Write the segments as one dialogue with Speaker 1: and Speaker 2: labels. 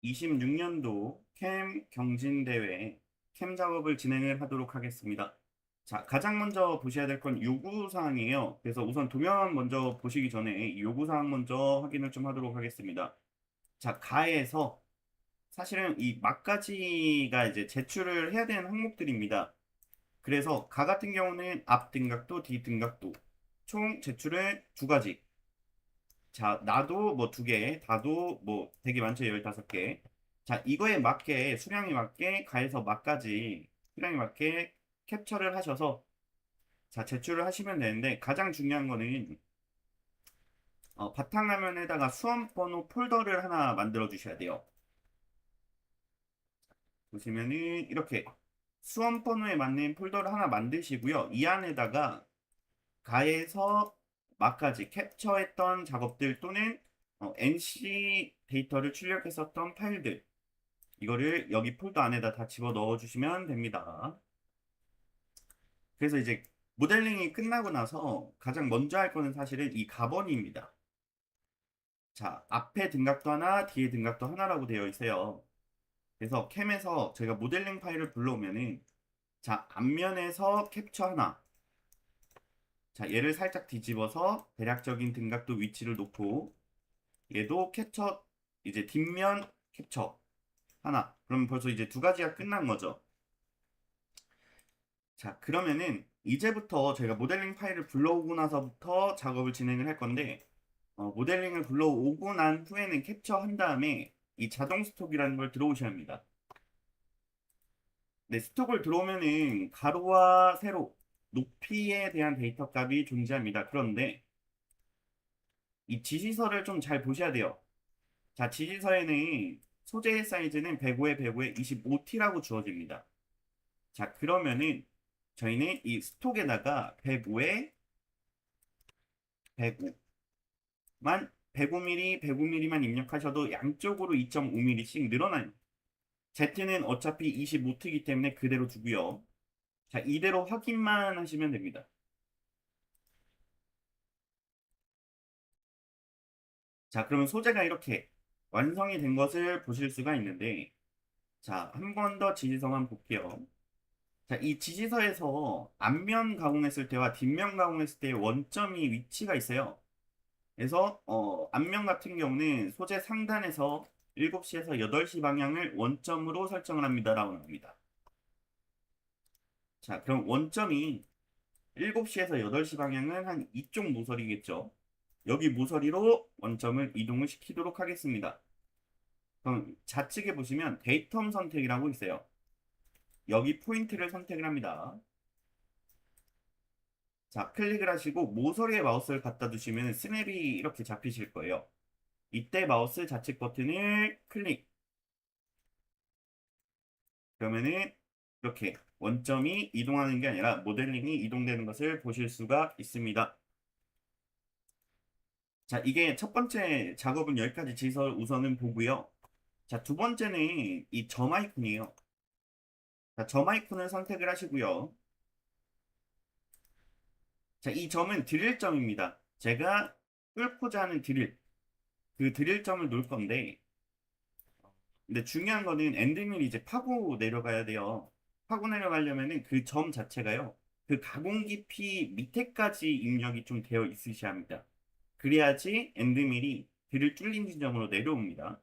Speaker 1: 26년도 캠 경진대회 캠 작업을 진행을 하도록 하겠습니다. 자, 가장 먼저 보셔야 될 건 요구사항이에요. 그래서 우선 도면 먼저 보시기 전에 이 요구사항 먼저 확인을 좀 하도록 하겠습니다. 자, 가에서 사실은 이 막가지가 이제 제출을 해야 되는 항목들입니다. 그래서 가 같은 경우는 앞 등각도, 뒤 등각도 총 제출을 두 가지. 자, 나도 뭐 두 개, 다도 뭐 되게 많죠. 15개. 자, 이거에 맞게 수량에 맞게 가에서 막까지 수량에 맞게 캡처를 하셔서 자, 제출을 하시면 되는데 가장 중요한 거는 바탕화면에다가 수험 번호 폴더를 하나 만들어 주셔야 돼요. 보시면은 이렇게 수험 번호에 맞는 폴더를 하나 만드시고요. 이 안에다가 가에서 막까지 캡처했던 작업들 또는 NC 데이터를 출력했었던 파일들 이거를 여기 폴더 안에다 다 집어 넣어 주시면 됩니다. 그래서 이제 모델링이 끝나고 나서 가장 먼저 할 거는 사실은 이 가번입니다. 자, 앞에 등각도 하나, 뒤에 등각도 하나라고 되어 있어요. 그래서 캠에서 저희가 모델링 파일을 불러오면은 자, 앞면에서 캡처 하나. 자, 얘를 살짝 뒤집어서 대략적인 등각도 위치를 놓고 얘도 캡처 이제 뒷면 캡처 하나. 그럼 벌써 이제 두 가지가 끝난 거죠. 자, 그러면은 이제부터 저희가 모델링 파일을 불러오고 나서부터 작업을 진행을 할 건데 모델링을 불러오고 난 후에는 캡처한 다음에 이 자동 스톡이라는 걸 들어오셔야 합니다. 네, 스톡을 들어오면은 가로와 세로 높이에 대한 데이터 값이 존재합니다. 그런데 이 지시서를 좀 잘 보셔야 돼요. 자, 지시서에는 소재 사이즈는 105에 105에 25T라고 주어집니다. 자, 그러면은 저희는 이 스톡에다가 105에 105만 105mm, 105mm만 입력하셔도 양쪽으로 2.5mm씩 늘어나요. Z는 어차피 25T이기 때문에 그대로 두고요. 자, 이대로 확인만 하시면 됩니다. 자, 그러면 소재가 이렇게 완성이 된 것을 보실 수가 있는데, 자, 한 번 더 지시서만 볼게요. 자, 이 지시서에서 앞면 가공했을 때와 뒷면 가공했을 때의 원점이 위치가 있어요. 그래서 앞면 같은 경우는 소재 상단에서 7시에서 8시 방향을 원점으로 설정을 합니다라고 나옵니다. 자, 그럼 원점이 7시에서 8시 방향은 한 이쪽 모서리겠죠. 여기 모서리로 원점을 이동을 시키도록 하겠습니다. 그럼 좌측에 보시면 데이텀 선택이라고 있어요. 여기 포인트를 선택을 합니다. 자, 클릭을 하시고 모서리에 마우스를 갖다 두시면 스냅이 이렇게 잡히실 거예요. 이때 마우스 좌측 버튼을 클릭. 그러면은 이렇게 원점이 이동하는 게 아니라 모델링이 이동되는 것을 보실 수가 있습니다. 자, 이게 첫 번째 작업은 여기까지 지서 우선은 보고요. 자, 두 번째는 이 점 아이콘이에요. 자, 점 아이콘을 선택을 하시고요. 자, 이 점은 드릴 점입니다. 제가 뚫고자 하는 드릴, 그 드릴 점을 놓을 건데, 근데 중요한 거는 엔딩을 이제 파고 내려가야 돼요. 파고 내려가려면은 그 점 자체가요. 그 가공 깊이 밑에까지 입력이 좀 되어 있으셔야 합니다. 그래야지 엔드밀이 드릴 뚫린 지점으로 내려옵니다.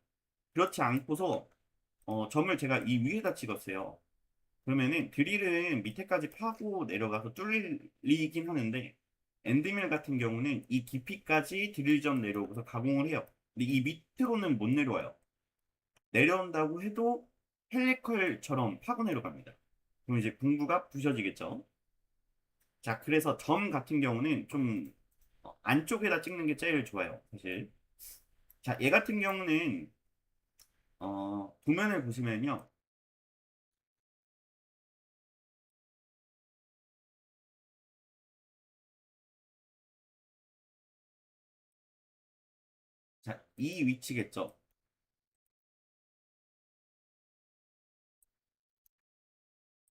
Speaker 1: 그렇지 않고서 점을 제가 이 위에다 찍었어요. 그러면은 드릴은 밑에까지 파고 내려가서 뚫리긴 하는데 엔드밀 같은 경우는 이 깊이까지 드릴 점 내려오고서 가공을 해요. 근데 이 밑으로는 못 내려와요. 내려온다고 해도 헬리컬처럼 파고 내려갑니다. 그럼 이제 공구가 부셔지겠죠. 자, 그래서 점 같은 경우는 좀 안쪽에다 찍는 게 제일 좋아요, 사실. 자, 얘 같은 경우는 도면을 보시면요. 자, 이 위치겠죠.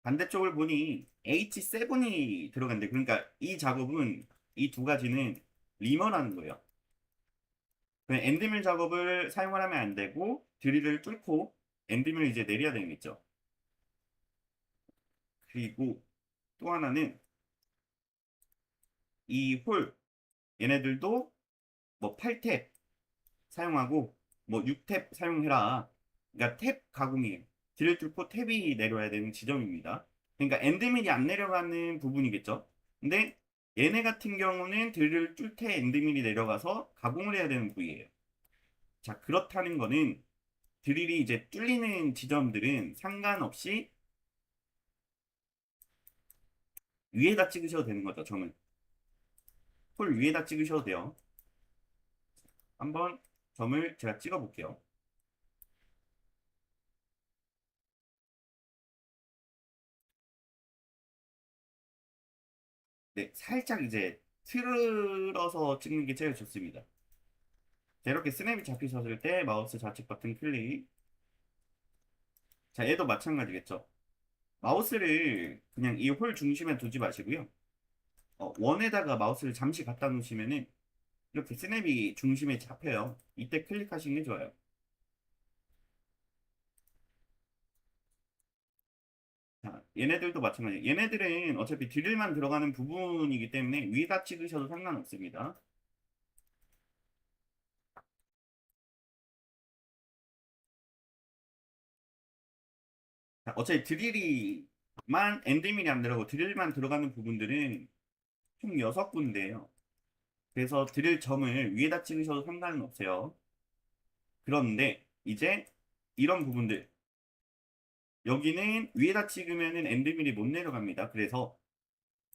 Speaker 1: 반대쪽을 보니 H7이 들어간대. 그러니까 이 작업은 이 두 가지는 리머라는 거예요. 그럼 엔드밀 작업을 사용을 하면 안 되고 드릴을 뚫고 엔드밀을 이제 내려야 되겠죠. 그리고 또 하나는 이 홀 얘네들도 뭐 8탭 사용하고 뭐 6탭 사용해라. 그러니까 탭 가공이에요. 드릴 뚫고 탭이 내려야 되는 지점입니다. 그러니까 엔드밀이 안 내려가는 부분이겠죠. 근데 얘네 같은 경우는 드릴을 뚫 때 엔드밀이 내려가서 가공을 해야 되는 부위예요. 자, 그렇다는 거는 드릴이 이제 뚫리는 지점들은 상관없이 위에다 찍으셔도 되는 거죠, 점을. 홀 위에다 찍으셔도 돼요. 한번 점을 제가 찍어 볼게요. 네, 살짝 이제 틀어서 찍는 게 제일 좋습니다. 자, 이렇게 스냅이 잡히셨을 때 마우스 좌측 버튼 클릭. 자, 얘도 마찬가지겠죠. 마우스를 그냥 이 홀 중심에 두지 마시고요. 원에다가 마우스를 잠시 갖다 놓으시면은 이렇게 스냅이 중심에 잡혀요. 이때 클릭하시는 게 좋아요. 자, 얘네들도 마찬가지. 얘네들은 어차피 드릴만 들어가는 부분이기 때문에 위에다 찍으셔도 상관없습니다. 자, 어차피 드릴이만 엔드밀이 안 들어가고 드릴만 들어가는 부분들은 총 6군데예요. 그래서 드릴 점을 위에다 찍으셔도 상관은 없어요. 그런데 이제 이런 부분들 여기는 위에다 찍으면은 엔드밀이 못 내려갑니다. 그래서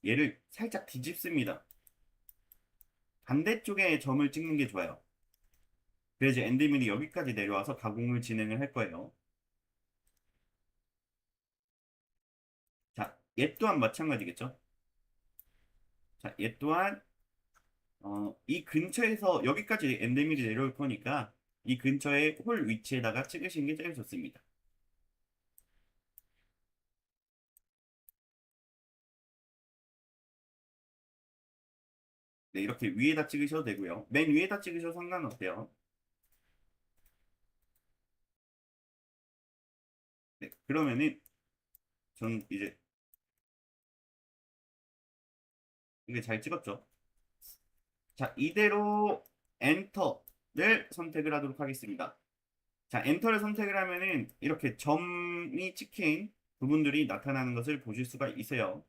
Speaker 1: 얘를 살짝 뒤집습니다. 반대쪽에 점을 찍는 게 좋아요. 그래서 엔드밀이 여기까지 내려와서 가공을 진행을 할 거예요. 자, 얘 또한 마찬가지겠죠. 자, 얘 또한 이 근처에서 여기까지 엔드밀이 내려올 거니까 이 근처에 홀 위치에다가 찍으시는 게 제일 좋습니다. 네, 이렇게 위에다 찍으셔도 되고요. 맨 위에다 찍으셔도 상관없대요. 네, 그러면은 전 이제 이게 잘 찍었죠. 자, 이대로 엔터를 선택을 하도록 하겠습니다. 자, 엔터를 선택을 하면은 이렇게 점이 찍힌 부분들이 나타나는 것을 보실 수가 있어요.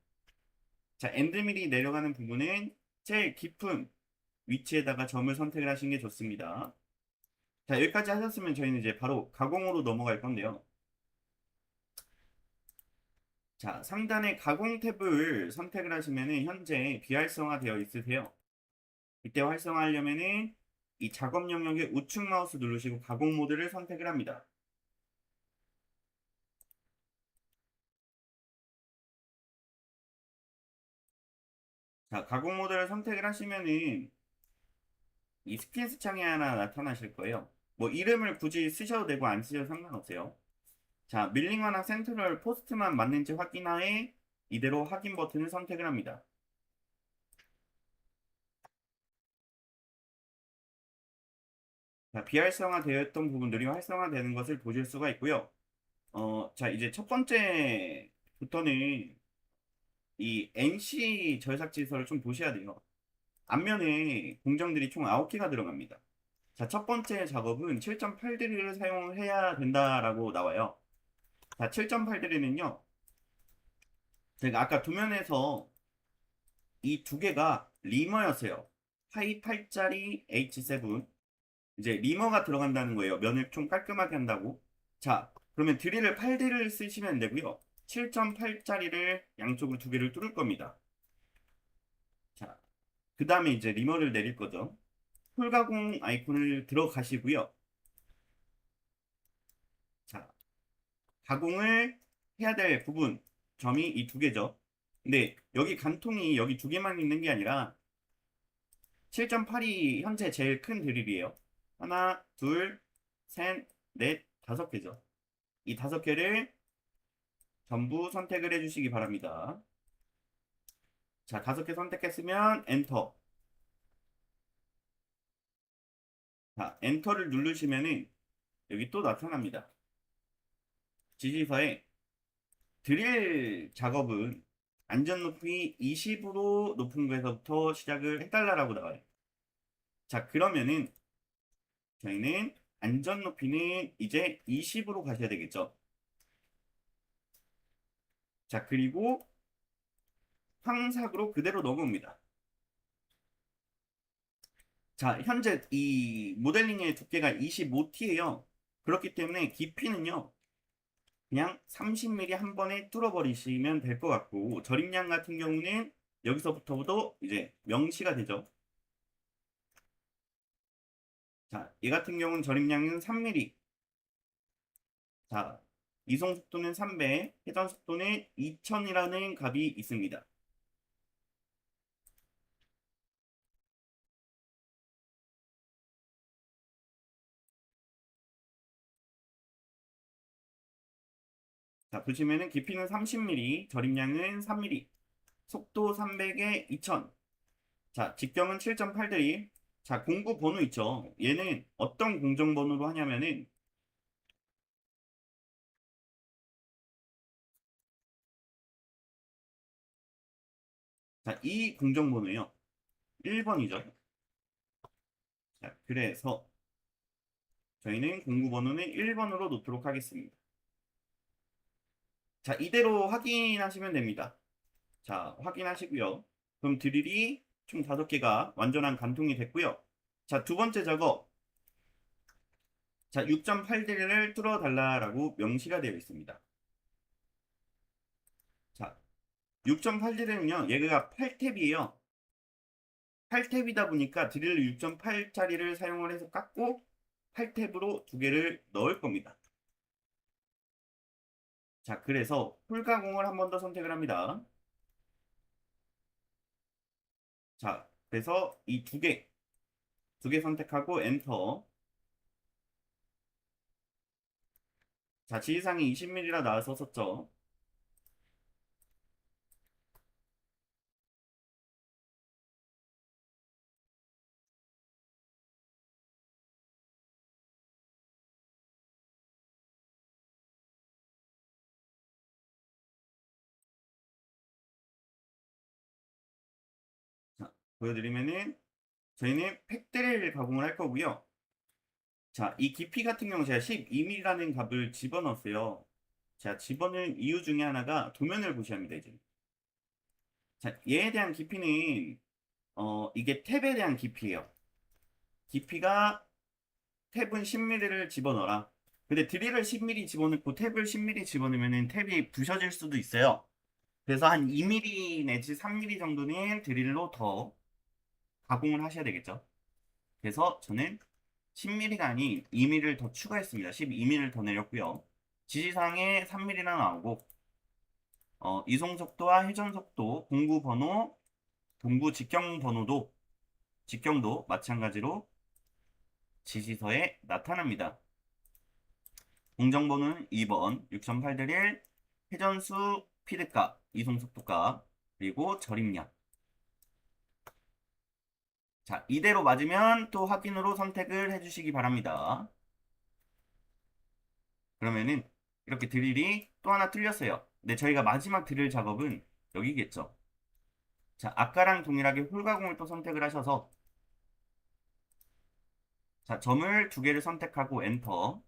Speaker 1: 자, 엔드밀이 내려가는 부분은 제일 깊은 위치에다가 점을 선택을 하시는 게 좋습니다. 자, 여기까지 하셨으면 저희는 이제 바로 가공으로 넘어갈 건데요. 자, 상단에 가공 탭을 선택을 하시면은 현재 비활성화되어 있으세요. 이때 활성화하려면은 이 작업 영역의 우측 마우스 누르시고 가공 모드를 선택을 합니다. 자, 가공 모드를 선택을 하시면은 이 스킨스 창이 하나 나타나실 거예요. 뭐 이름을 굳이 쓰셔도 되고 안 쓰셔도 상관없어요. 자, 밀링화나 센트럴 포스트만 맞는지 확인하에 이대로 확인 버튼을 선택을 합니다. 자, 비활성화되었던 부분들이 활성화되는 것을 보실 수가 있고요. 자, 이제 첫 번째부터는 이 NC 절삭 지서를 좀 보셔야 돼요. 앞면에 공정들이 총 9개가 들어갑니다. 자, 첫 번째 작업은 7.8드릴을 사용해야 된다라고 나와요. 자, 7.8드릴은요. 제가 아까 도면에서 이 두 개가 리머였어요. 하이 8짜리 H7. 이제 리머가 들어간다는 거예요. 면을 좀 깔끔하게 한다고. 자, 그러면 드릴을 8드릴 쓰시면 되고요. 7.8짜리를 양쪽으로 두 개를 뚫을 겁니다. 자, 그 다음에 이제 리머를 내릴 거죠. 풀가공 아이콘을 들어가시고요. 자, 가공을 해야 될 부분, 점이 이 두 개죠. 근데 여기 간통이 여기 두 개만 있는 게 아니라 7.8이 현재 제일 큰 드릴이에요. 하나, 둘, 셋, 넷, 5개죠. 이 5개를 전부 선택을 해주시기 바랍니다. 자, 5개 선택했으면 엔터. 자, 엔터를 누르시면은 여기 또 나타납니다. 지시서에 드릴 작업은 안전 높이 20으로 높은 거에서부터 시작을 해달라고 나와요. 자, 그러면은 저희는 안전 높이는 이제 20으로 가셔야 되겠죠. 자, 그리고 황삭으로 그대로 넘어옵니다. 자, 현재 이 모델링의 두께가 25T예요. 그렇기 때문에 깊이는요, 그냥 30mm 한 번에 뚫어버리시면 될 것 같고, 절임량 같은 경우는 여기서부터도 이제 명시가 되죠. 자, 얘 같은 경우는 절임량은 3mm. 자, 이송 속도는 3배, 회전 속도는 2000이라는 값이 있습니다. 자, 보시면은 깊이는 30mm, 절임량은 3mm, 속도 300에 2000. 자, 직경은 7.8 드림. 자, 공구 번호 있죠. 얘는 어떤 공정 번호로 하냐면은, 자, 이 공정 번호요. 1번이죠. 자, 그래서 저희는 공구 번호는 1번으로 놓도록 하겠습니다. 자, 이대로 확인하시면 됩니다. 자, 확인하시고요. 그럼 드릴이 총 5개가 완전한 관통이 됐고요. 자, 두 번째 작업. 자, 6.8 드릴을 뚫어 달라라고 명시가 되어 있습니다. 자, 6.8 드릴은요. 얘가 8탭이에요. 8탭이다 보니까 드릴을 6.8짜리를 사용을 해서 깎고 8탭으로 두 개를 넣을 겁니다. 자, 그래서 풀가공을 한 번 더 선택을 합니다. 자, 그래서 이 두 개 선택하고 엔터. 자, 지지상이 20mm라 나와서 썼죠. 자, 보여드리면은 저희는 팩드릴 가공을 할 거고요. 자, 이 깊이 같은 경우 제가 12mm라는 값을 집어넣었어요. 자, 집어넣은 이유 중에 하나가 도면을 보셔야 합니다, 이제. 자, 얘에 대한 깊이는 이게 탭에 대한 깊이에요. 깊이가 탭은 10mm를 집어넣어라. 근데 드릴을 10mm 집어넣고 탭을 10mm 집어넣으면 탭이 부셔질 수도 있어요. 그래서 한 2mm 내지 3mm 정도는 드릴로 더 가공을 하셔야 되겠죠. 그래서 저는 10mm가 아닌 2mm를 더 추가했습니다. 12mm를 더 내렸고요. 지시사항에 3mm나 나오고 이송 속도와 회전 속도, 공구 번호, 공구 직경 번호도 직경도 마찬가지로 지시서에 나타납니다. 공정번호는 2번 6.8대1 회전수 피드값, 이송 속도값, 그리고 절임량. 자, 이대로 맞으면 또 확인으로 선택을 해주시기 바랍니다. 그러면은 이렇게 드릴이 또 하나 틀렸어요. 근데 저희가 마지막 드릴 작업은 여기겠죠. 자, 아까랑 동일하게 홀가공을 또 선택을 하셔서 자, 점을 두 개를 선택하고 엔터.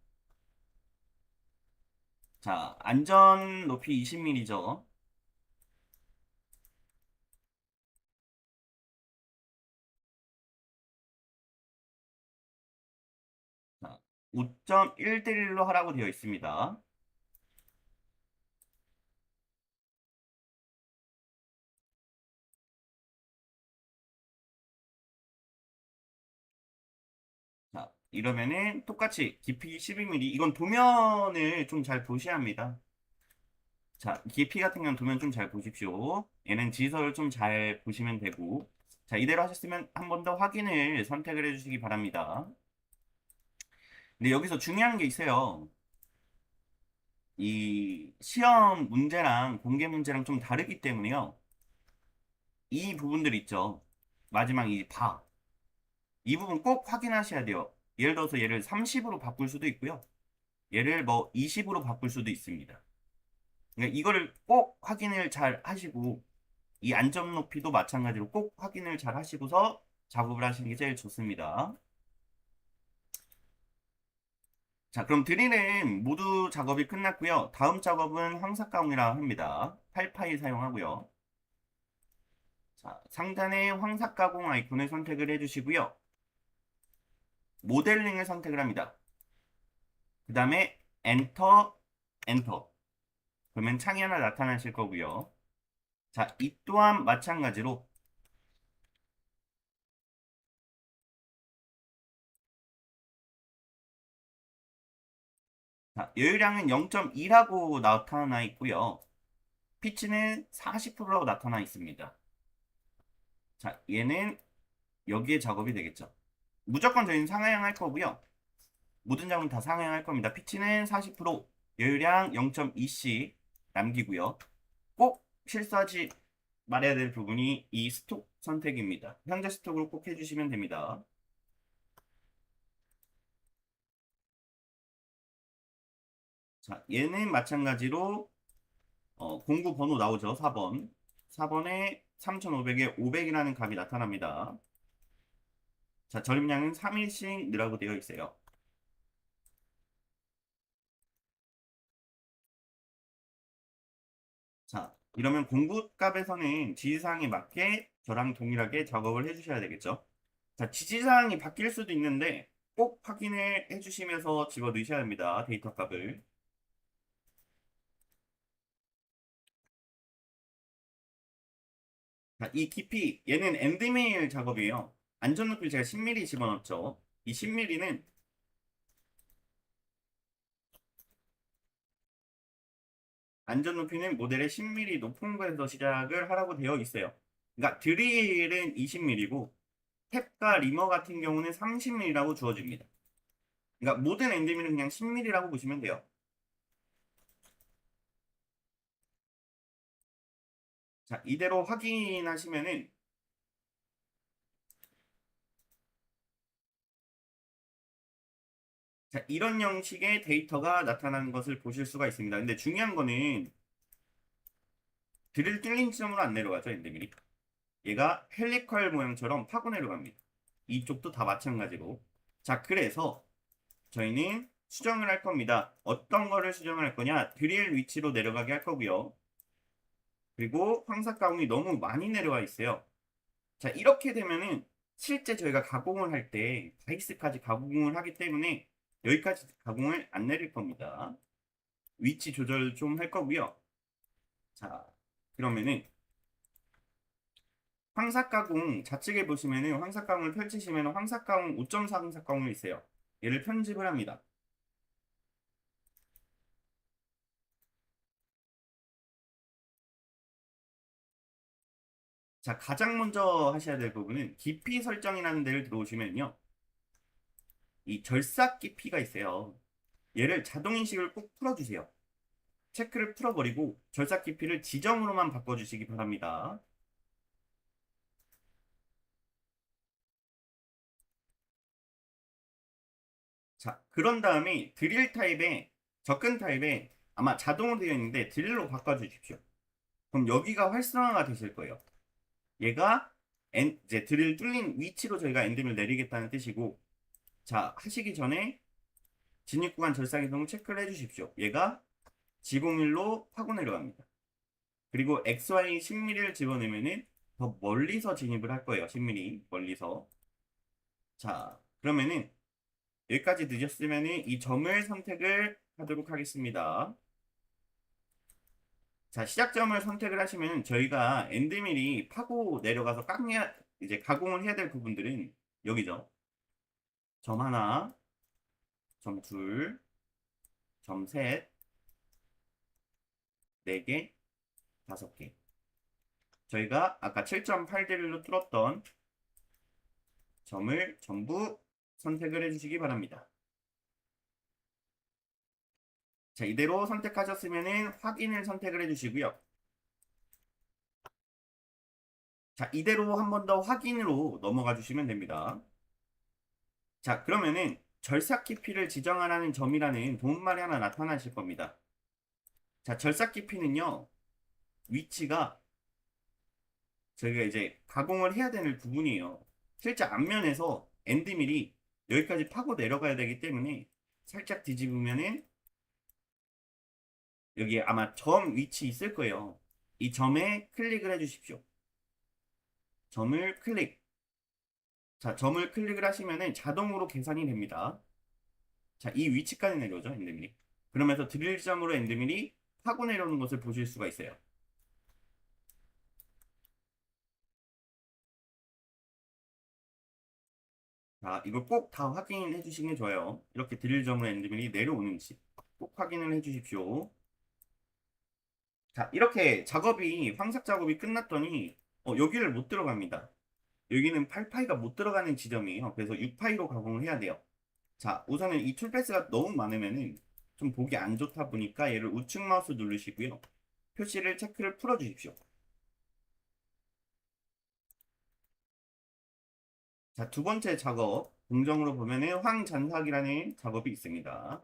Speaker 1: 자, 안전 높이 20mm죠. 자, 5.1대1로 하라고 되어 있습니다. 자, 이러면은 똑같이 깊이 12mm. 이건 도면을 좀 잘 보셔야 합니다. 자, 깊이 같은 경우는 도면 좀 잘 보십시오. 얘는 지서를 좀 잘 보시면 되고. 자, 이대로 하셨으면 한 번 더 확인을 선택을 해주시기 바랍니다. 근데 여기서 중요한 게 있어요. 이 시험 문제랑 공개 문제랑 좀 다르기 때문에요. 이 부분들 있죠. 마지막 이 바. 이 부분 꼭 확인하셔야 돼요. 예를 들어서 얘를 30으로 바꿀 수도 있고요. 얘를 뭐 20으로 바꿀 수도 있습니다. 그러니까 이거를 꼭 확인을 잘 하시고 이 안점 높이도 마찬가지로 꼭 확인을 잘 하시고서 작업을 하시는 게 제일 좋습니다. 자, 그럼 드릴은 모두 작업이 끝났고요. 다음 작업은 황삭가공이라 합니다. 8파일 사용하고요. 자, 상단에 황삭가공 아이콘을 선택을 해주시고요. 모델링을 선택을 합니다. 그 다음에 엔터, 엔터. 그러면 창이 하나 나타나실 거고요. 자, 이 또한 마찬가지로 자, 여유량은 0.2라고 나타나 있고요. 피치는 40%라고 나타나 있습니다. 자, 얘는 여기에 작업이 되겠죠. 무조건 저희는 상향할 거고요. 모든 작업은 다 상향할 겁니다. 피치는 40%, 여유량 0.2씩 남기고요. 꼭 실수하지 말아야 될 부분이 이 스톡 선택입니다. 현재 스톡을 꼭 해주시면 됩니다. 자, 얘는 마찬가지로 공구 번호 나오죠. 4번. 4번에 3500에 500이라는 값이 나타납니다. 자, 절임량은 3일씩 넣으라고 되어 있어요. 자, 이러면 공구 값에서는 지시사항에 맞게 저랑 동일하게 작업을 해주셔야 되겠죠. 자, 지시사항이 바뀔 수도 있는데 꼭 확인을 해주시면서 집어 넣으셔야 합니다. 데이터 값을. 자, 이 깊이, 얘는 엔드메일 작업이에요. 안전높이를 제가 10mm 집어넣었죠. 이 10mm는 안전높이는 모델의 10mm 높은 거에서 시작을 하라고 되어 있어요. 그러니까 드릴은 20mm고 탭과 리머 같은 경우는 30mm라고 주어집니다. 그러니까 모든 엔드미는 그냥 10mm라고 보시면 돼요. 자, 이대로 확인하시면은 자, 이런 형식의 데이터가 나타나는 것을 보실 수가 있습니다. 근데 중요한 거는 드릴 뚫린 지점으로 안 내려가죠, 엔드밀이. 얘가 헬리컬 모양처럼 파고 내려갑니다. 이쪽도 다 마찬가지로. 자, 그래서 저희는 수정을 할 겁니다. 어떤 거를 수정을 할 거냐? 드릴 위치로 내려가게 할 거고요. 그리고 황사 가공이 너무 많이 내려와 있어요. 자, 이렇게 되면은 실제 저희가 가공을 할 때 바이스까지 가공을 하기 때문에 여기까지 가공을 안 내릴 겁니다. 위치 조절 좀 할 거고요. 자, 그러면은 황삭가공 좌측에 보시면은 황삭가공을 펼치시면 황삭가공 5.4 황삭가공이 있어요. 얘를 편집을 합니다. 자, 가장 먼저 하셔야 될 부분은 깊이 설정이라는 데를 들어오시면요. 이 절삭 깊이가 있어요. 얘를 자동인식을 꼭 풀어주세요. 체크를 풀어버리고 절삭 깊이를 지정으로만 바꿔주시기 바랍니다. 자, 그런 다음에 드릴 타입에 접근 타입에 아마 자동으로 되어 있는데 드릴로 바꿔주십시오. 그럼 여기가 활성화가 되실 거예요. 얘가 이제 드릴 뚫린 위치로 저희가 엔딩을 내리겠다는 뜻이고, 자, 하시기 전에 진입 구간 절삭 이동을 체크를 해주십시오. 얘가 G01로 파고 내려갑니다. 그리고 XY 10mm를 집어넣으면은 더 멀리서 진입을 할 거예요. 10mm 멀리서. 자, 그러면은 여기까지 늦었으면은 이 점을 선택을 하도록 하겠습니다. 자, 시작점을 선택을 하시면 저희가 엔드밀이 파고 내려가서 깎냐 이제 가공을 해야 될 부분들은 여기죠. 점 하나, 점 둘, 점 셋, 네 개, 다섯 개. 저희가 아까 7.8대를로 뚫었던 점을 전부 선택을 해주시기 바랍니다. 자, 이대로 선택하셨으면 확인을 선택을 해주시고요. 자, 이대로 한 번 더 확인으로 넘어가 주시면 됩니다. 자, 그러면은 절삭 깊이를 지정하라는 점이라는 도움말이 하나 나타나실 겁니다. 자, 절삭 깊이는요, 위치가 저희가 이제 가공을 해야 되는 부분이에요. 실제 앞면에서 엔드밀이 여기까지 파고 내려가야 되기 때문에 살짝 뒤집으면은 여기 아마 점 위치 있을 거예요. 이 점에 클릭을 해 주십시오. 점을 클릭. 자, 점을 클릭을 하시면은 자동으로 계산이 됩니다. 자, 이 위치까지 내려오죠, 엔드밀이. 그러면서 드릴점으로 엔드밀이 파고 내려오는 것을 보실 수가 있어요. 자, 이걸 꼭 다 확인해 주시는 게 좋아요. 이렇게 드릴점으로 엔드밀이 내려오는지 꼭 확인을 해 주십시오. 자, 이렇게 작업이, 황삭 작업이 끝났더니, 여기를 못 들어갑니다. 여기는 8파이가 못 들어가는 지점이에요. 그래서 6파이로 가공을 해야 돼요. 자, 우선은 이 툴패스가 너무 많으면은 좀 보기 안 좋다 보니까 얘를 우측 마우스 누르시고요. 표시를 체크를 풀어 주십시오. 자, 두 번째 작업, 공정으로 보면은 황잔삭이라는 작업이 있습니다.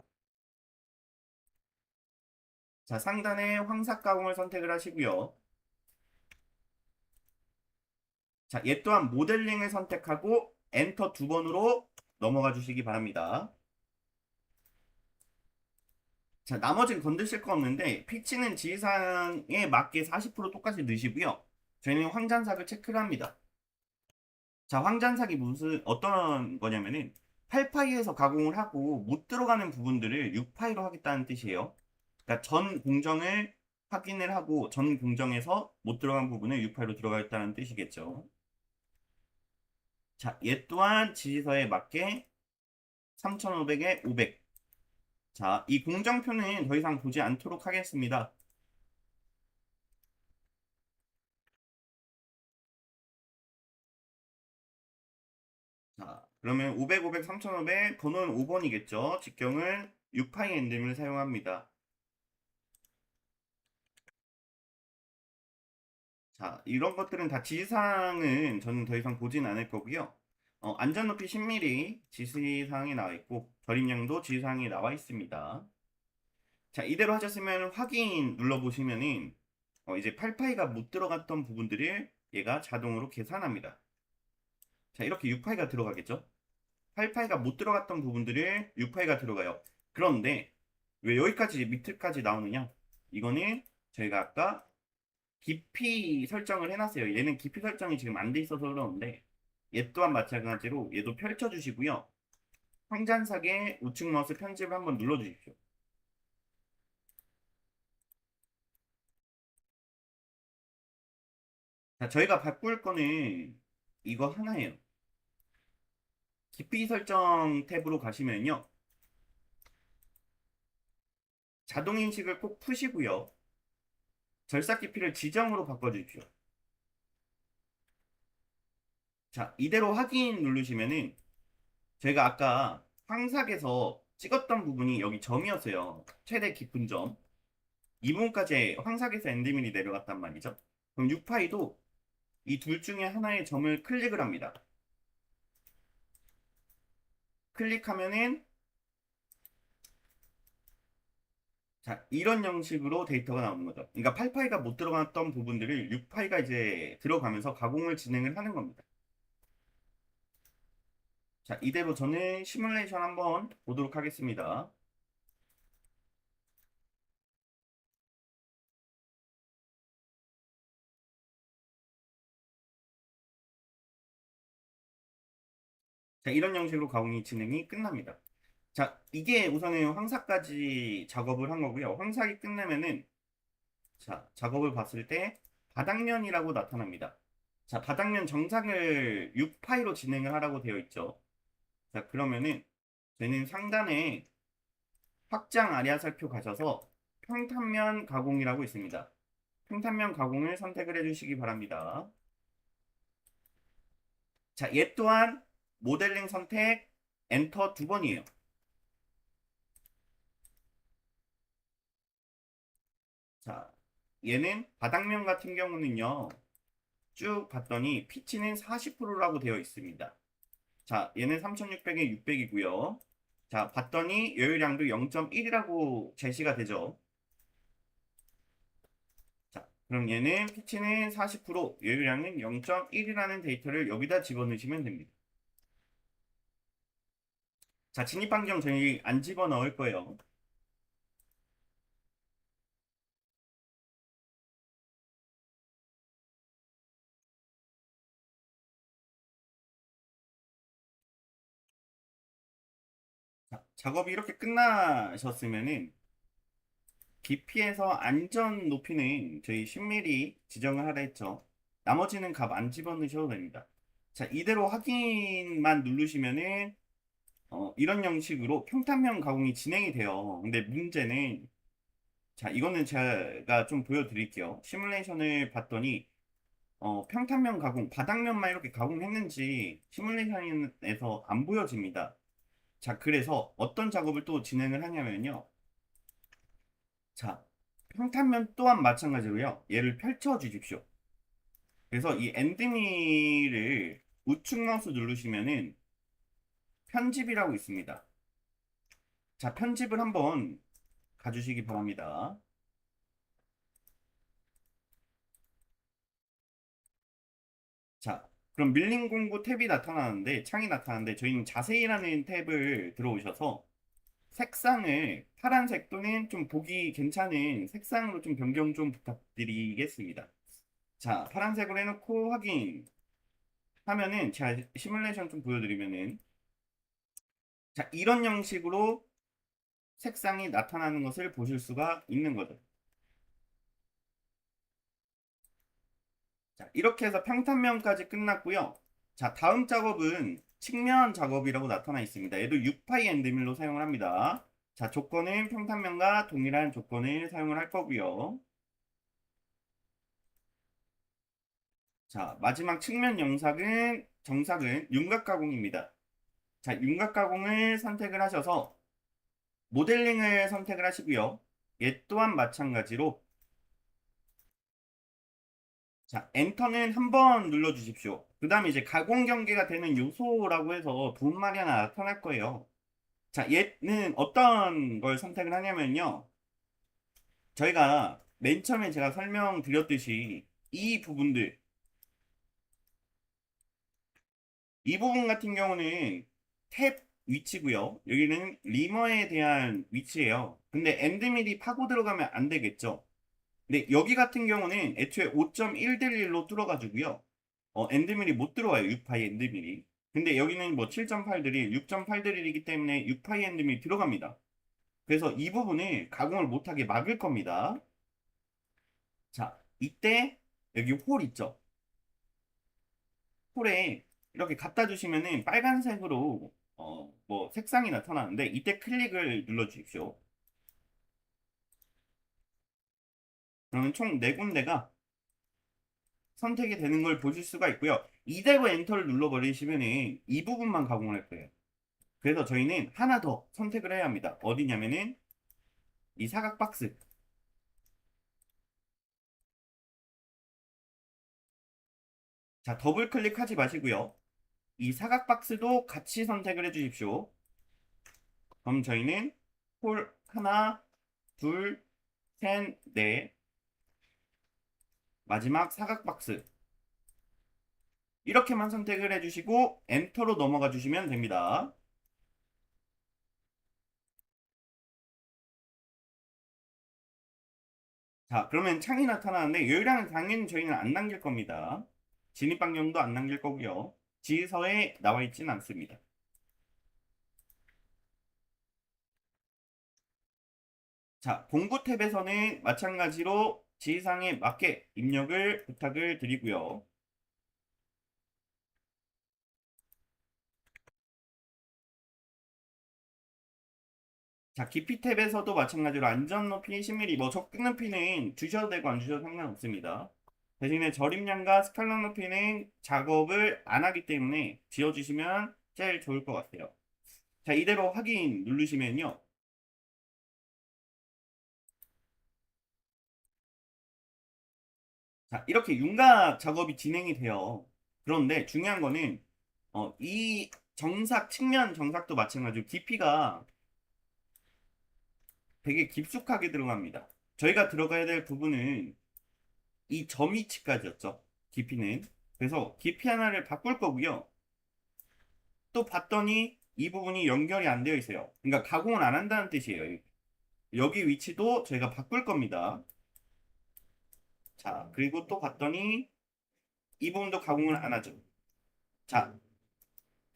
Speaker 1: 자, 상단에 황삭 가공을 선택을 하시고요. 자, 얘 또한 모델링을 선택하고 엔터 두 번으로 넘어가 주시기 바랍니다. 자, 나머지는 건드실 거 없는데 피치는 지시사항에 맞게 40% 똑같이 넣으시고요. 저희는 황잔삭을 체크를 합니다. 자, 황잔삭이 무슨 어떤 거냐면은 8파이에서 가공을 하고 못 들어가는 부분들을 6파이로 하겠다는 뜻이에요. 그러니까 전 공정을 확인을 하고 전 공정에서 못 들어간 부분을 6파이로 들어가겠다는 뜻이겠죠. 자, 얘 또한 지시서에 맞게 3500에 500. 자, 이 공정표는 더 이상 보지 않도록 하겠습니다. 자, 그러면 500, 500, 3500, 번호는 5번이겠죠. 직경은 6파이 엔딩을 사용합니다. 자, 이런 것들은 다 지시사항은 저는 더 이상 보진 않을 거고요. 안전높이 10mm 지시사항이 나와 있고, 절임량도 지시사항이 나와 있습니다. 자, 이대로 하셨으면 확인 눌러보시면은, 이제 8파이가 못 들어갔던 부분들을 얘가 자동으로 계산합니다. 자, 이렇게 6파이가 들어가겠죠? 8파이가 못 들어갔던 부분들을 6파이가 들어가요. 그런데 왜 여기까지 밑에까지 나오느냐? 이거는 저희가 아까 깊이 설정을 해놨어요. 얘는 깊이 설정이 지금 안 돼 있어서 그러는데 얘 또한 마찬가지로 얘도 펼쳐주시고요. 황잔삭의 우측 마우스 편집을 한번 눌러주십시오. 자, 저희가 바꿀 거는 이거 하나예요. 깊이 설정 탭으로 가시면요. 자동 인식을 꼭 푸시고요. 절삭 깊이를 지정으로 바꿔주십시오. 자, 이대로 확인 누르시면은 저희가 아까 황삭에서 찍었던 부분이 여기 점이었어요. 최대 깊은 점. 이 부분까지 황삭에서 엔드밀이 내려갔단 말이죠. 그럼 6파이도 이 둘 중에 하나의 점을 클릭을 합니다. 클릭하면은 자, 이런 형식으로 데이터가 나오는 거죠. 그러니까 8파이가 못 들어갔던 부분들을 6파이가 이제 들어가면서 가공을 진행을 하는 겁니다. 자, 이대로 저는 시뮬레이션 한번 보도록 하겠습니다. 자, 이런 형식으로 가공이 진행이 끝납니다. 자, 이게 우선은 황사까지 작업을 한 거고요. 황삭이 끝나면은 자, 작업을 봤을 때 바닥면이라고 나타납니다. 자, 바닥면 정상을 6파이로 진행을 하라고 되어 있죠. 자, 그러면은 저는 상단에 확장 아리아 살표 가셔서 평탄면 가공이라고 있습니다. 평탄면 가공을 선택을 해주시기 바랍니다. 자, 얘 또한 모델링 선택 엔터 두 번이에요. 자, 얘는 바닥면 같은 경우는요. 쭉 봤더니 피치는 40%라고 되어 있습니다. 자, 얘는 3600에 600이고요. 자, 봤더니 여유량도 0.1이라고 제시가 되죠. 자, 그럼 얘는 피치는 40%, 여유량은 0.1이라는 데이터를 여기다 집어넣으시면 됩니다. 자, 진입환경 저희 안 집어넣을 거예요. 자, 작업이 이렇게 끝나셨으면은 깊이에서 안전 높이는 저희 10mm 지정을 하라 했죠. 나머지는 값 안 집어넣으셔도 됩니다. 자, 이대로 확인만 누르시면은 이런 형식으로 평탄면 가공이 진행이 돼요. 근데 문제는 자, 이거는 제가 좀 보여드릴게요. 시뮬레이션을 봤더니 평탄면 가공, 바닥면만 이렇게 가공했는지 시뮬레이션에서 안 보여집니다. 자, 그래서 어떤 작업을 또 진행을 하냐면요. 자, 평탄면 또한 마찬가지로요. 얘를 펼쳐 주십시오. 그래서 이 엔드미를 우측 마우스 누르시면은 편집이라고 있습니다. 자, 편집을 한번 가주시기 바랍니다. 자, 그럼 밀린 공구 탭이 나타나는데, 창이 나타나는데, 저희는 자세히라는 탭을 들어오셔서 색상을 파란색 또는 좀 보기 괜찮은 색상으로 좀 변경 좀 부탁드리겠습니다. 자, 파란색으로 해놓고 확인 하면은, 제가 시뮬레이션 좀 보여드리면은, 자, 이런 형식으로 색상이 나타나는 것을 보실 수가 있는 거죠. 자, 이렇게 해서 평탄면까지 끝났고요. 자, 다음 작업은 측면 작업이라고 나타나 있습니다. 얘도 6파이 엔드밀로 사용을 합니다. 자, 조건은 평탄면과 동일한 조건을 사용을 할 거고요. 자, 마지막 측면 정삭은 윤곽 가공입니다. 자, 윤곽 가공을 선택을 하셔서 모델링을 선택을 하시고요. 얘 또한 마찬가지로 자, 엔터는 한 번 눌러 주십시오. 그 다음에 이제 가공 경계가 되는 요소라고 해서 분말이 하나 나타날 거예요. 자, 얘는 어떤 걸 선택을 하냐면요. 저희가 맨 처음에 제가 설명드렸듯이 이 부분 같은 경우는 탭 위치고요. 여기는 리머에 대한 위치예요. 근데 엔드밀이 파고 들어가면 안 되겠죠. 근데 여기 같은 경우는 애초에 5.1대1로 뚫어가지고요. 엔드밀이 못 들어와요. 6파이 엔드밀이. 근데 여기는 뭐 7.8드릴, 6.8드릴이기 때문에 6파이 엔드밀이 들어갑니다. 그래서 이 부분을 가공을 못하게 막을 겁니다. 자, 이때 여기 홀 있죠? 홀에 이렇게 갖다 주시면은 빨간색으로 뭐 색상이 나타나는데 이때 클릭을 눌러 주십시오. 그러면 총 4군데가 선택이 되는 걸 보실 수가 있고요. 이대로 엔터를 눌러버리시면은 이 부분만 가공을 할 거예요. 그래서 저희는 하나 더 선택을 해야 합니다. 어디냐면은 이 사각 박스. 자, 더블 클릭하지 마시고요. 이 사각 박스도 같이 선택을 해 주십시오. 그럼 저희는 홀 하나, 둘, 셋, 넷, 마지막 사각 박스 이렇게만 선택을 해주시고 엔터로 넘어가 주시면 됩니다. 자, 그러면 창이 나타나는데 요일량은 당연히 저희는 안 남길 겁니다. 진입 방향도 안 남길 거고요. 지서에 나와 있진 않습니다. 자, 공구 탭에서는 마찬가지로 지시사항에 맞게 입력을 부탁을 드리고요. 자, 깊이 탭에서도 마찬가지로 안전 높이 10mm, 뭐 적정 높이는 주셔도 되고 안 주셔도 상관없습니다. 대신에 절임량과 스칼럼 높이는 작업을 안 하기 때문에 지어주시면 제일 좋을 것 같아요. 자, 이대로 확인 누르시면요. 자, 이렇게 윤곽 작업이 진행이 돼요. 그런데 중요한 거는 이 정삭, 측면 정삭도 마찬가지로 깊이가 되게 깊숙하게 들어갑니다. 저희가 들어가야 될 부분은 이 점 위치까지였죠. 깊이는. 그래서 깊이 하나를 바꿀 거고요. 또 봤더니 이 부분이 연결이 안 되어 있어요. 그러니까 가공을 안 한다는 뜻이에요. 여기 위치도 저희가 바꿀 겁니다. 자, 그리고 또 봤더니 이 부분도 가공을 안 하죠. 자,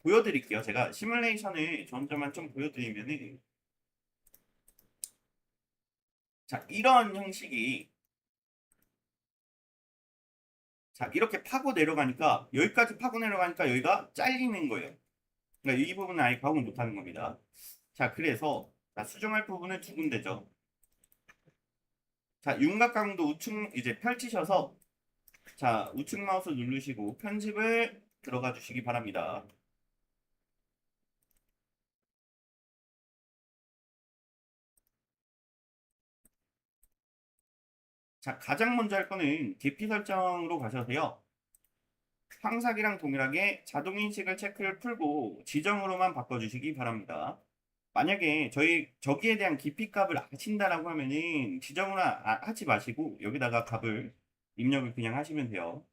Speaker 1: 보여드릴게요. 제가 시뮬레이션을 점점만 좀 보여드리면은, 자, 이런 형식이, 자, 이렇게 파고 내려가니까, 여기까지 파고 내려가니까 여기가 잘리는 거예요. 그러니까 이 부분은 아예 가공을 못 하는 겁니다. 자, 그래서, 자, 수정할 부분은 두 군데죠. 자, 윤곽 가공도 우측 이제 펼치셔서, 자, 우측 마우스 누르시고 편집을 들어가 주시기 바랍니다. 자, 가장 먼저 할 거는 깊이 설정으로 가셔서요. 황삭이랑 동일하게 자동인식을 체크를 풀고 지정으로만 바꿔주시기 바랍니다. 만약에 저기에 대한 깊이 값을 아신다라고 하면은 지정으로 하지 마시고 여기다가 값을 입력을 그냥 하시면 돼요.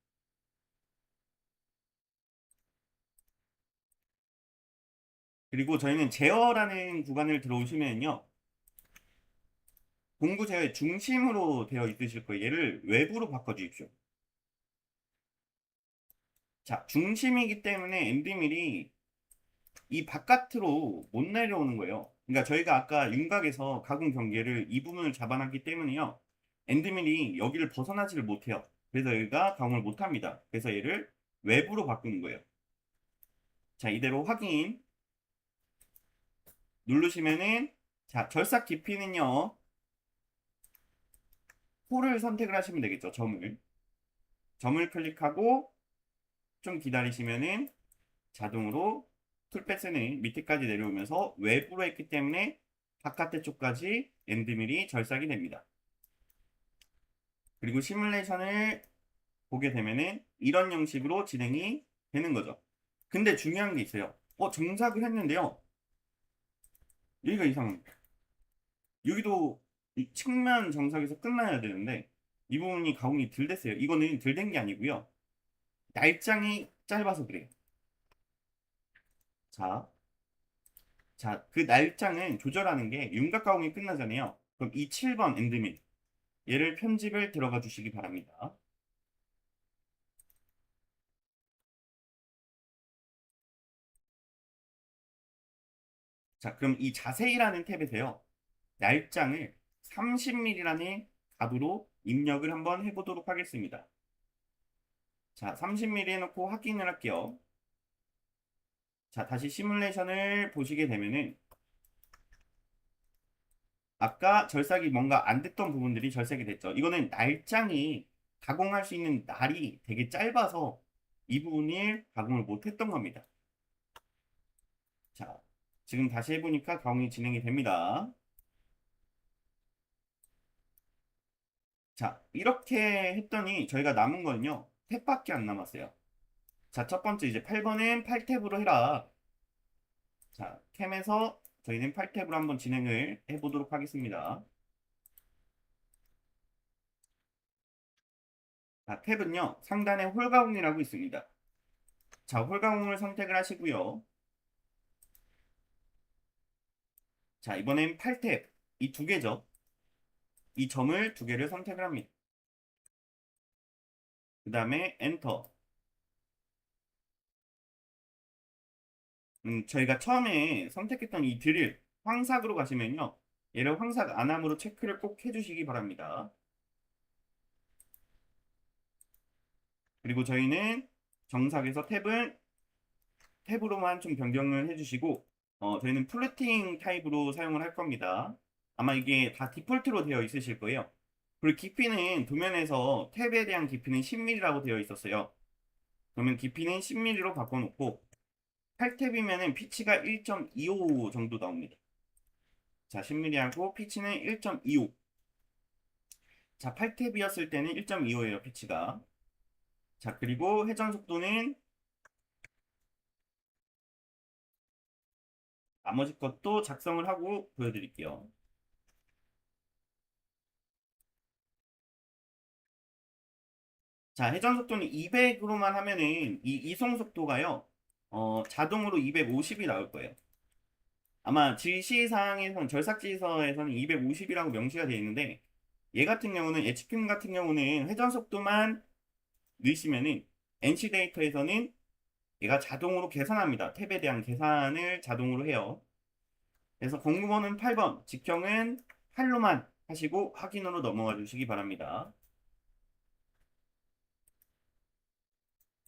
Speaker 1: 그리고 저희는 제어라는 구간을 들어오시면요. 공구 제어의 중심으로 되어 있으실 거예요. 얘를 외부로 바꿔주십시오. 자, 중심이기 때문에 엔드밀이 이 바깥으로 못 내려오는 거예요. 그러니까 저희가 아까 윤곽에서 가공 경계를 이 부분을 잡아놨기 때문에요. 엔드밀이 여기를 벗어나지를 못해요. 그래서 여기가 가공을 못합니다. 그래서 얘를 외부로 바꾸는 거예요. 자, 이대로 확인 누르시면은 자, 절삭 깊이는요. 홀을 선택을 하시면 되겠죠. 점을 클릭하고 좀 기다리시면은 자동으로 툴패스는 밑에까지 내려오면서 외부로 했기 때문에 바깥의 쪽까지 엔드밀이 절삭이 됩니다. 그리고 시뮬레이션을 보게 되면은 이런 형식으로 진행이 되는 거죠. 근데 중요한 게 있어요. 정삭을 했는데요. 여기가 이상합니다. 여기도 이 측면 정삭에서 끝나야 되는데 이 부분이 가공이 덜 됐어요. 이거는 덜 된 게 아니고요. 날짱이 짧아서 그래요. 자, 자, 그 날짱은 조절하는 게 윤곽 가공이 끝나잖아요. 그럼 이 7번 엔드밀 얘를 편집을 들어가 주시기 바랍니다. 자, 그럼 이 자세히라는 탭에서요. 날짱을 30mm라는 값으로 입력을 한번 해보도록 하겠습니다. 자, 30mm 해놓고 확인을 할게요. 자, 다시 시뮬레이션을 보시게 되면은 아까 절삭이 뭔가 안 됐던 부분들이 절삭이 됐죠. 이거는 날짱이 가공할 수 있는 날이 되게 짧아서 이 부분을 가공을 못했던 겁니다. 자, 지금 다시 해보니까 가공이 진행이 됩니다. 자, 이렇게 했더니 저희가 남은 거는요. 탭밖에 안 남았어요. 자, 첫 번째 이제 8번은 8탭으로 해라. 자, 캠에서 저희는 8탭으로 한번 진행을 해보도록 하겠습니다. 자, 탭은요. 상단에 홀가공이라고 있습니다. 자, 홀가공을 선택을 하시고요. 자, 이번엔 8탭. 이 두 개죠. 이 점을 두 개를 선택을 합니다. 그 다음에 엔터. 저희가 처음에 선택했던 이 드릴 황삭으로 가시면요. 얘를 황삭 안함으로 체크를 꼭 해주시기 바랍니다. 그리고 저희는 정삭에서 탭으로만 좀 변경을 해주시고 저희는 플루팅 타입으로 사용을 할 겁니다. 아마 이게 다 디폴트로 되어 있으실 거예요. 그리고 깊이는 도면에서 탭에 대한 깊이는 10mm라고 되어 있었어요. 그러면 깊이는 10mm로 바꿔놓고 8탭이면은 피치가 1.25 정도 나옵니다. 자, 10mm 하고 피치는 1.25. 자, 8탭이었을 때는 1.25예요, 피치가. 자, 그리고 회전 속도는 나머지 것도 작성을 하고 보여드릴게요. 자, 회전 속도는 200으로만 하면은 이 이송 속도가요. 자동으로 250이 나올 거예요. 아마 지시사항에서는 절삭지시서에서는 250이라고 명시가 되어 있는데 얘 같은 경우는 HPM 같은 경우는 회전 속도만 넣으시면은 NC 데이터에서는 얘가 자동으로 계산합니다. 탭에 대한 계산을 자동으로 해요. 그래서 공무원은 8번, 직경은 8로만 하시고 확인으로 넘어가 주시기 바랍니다.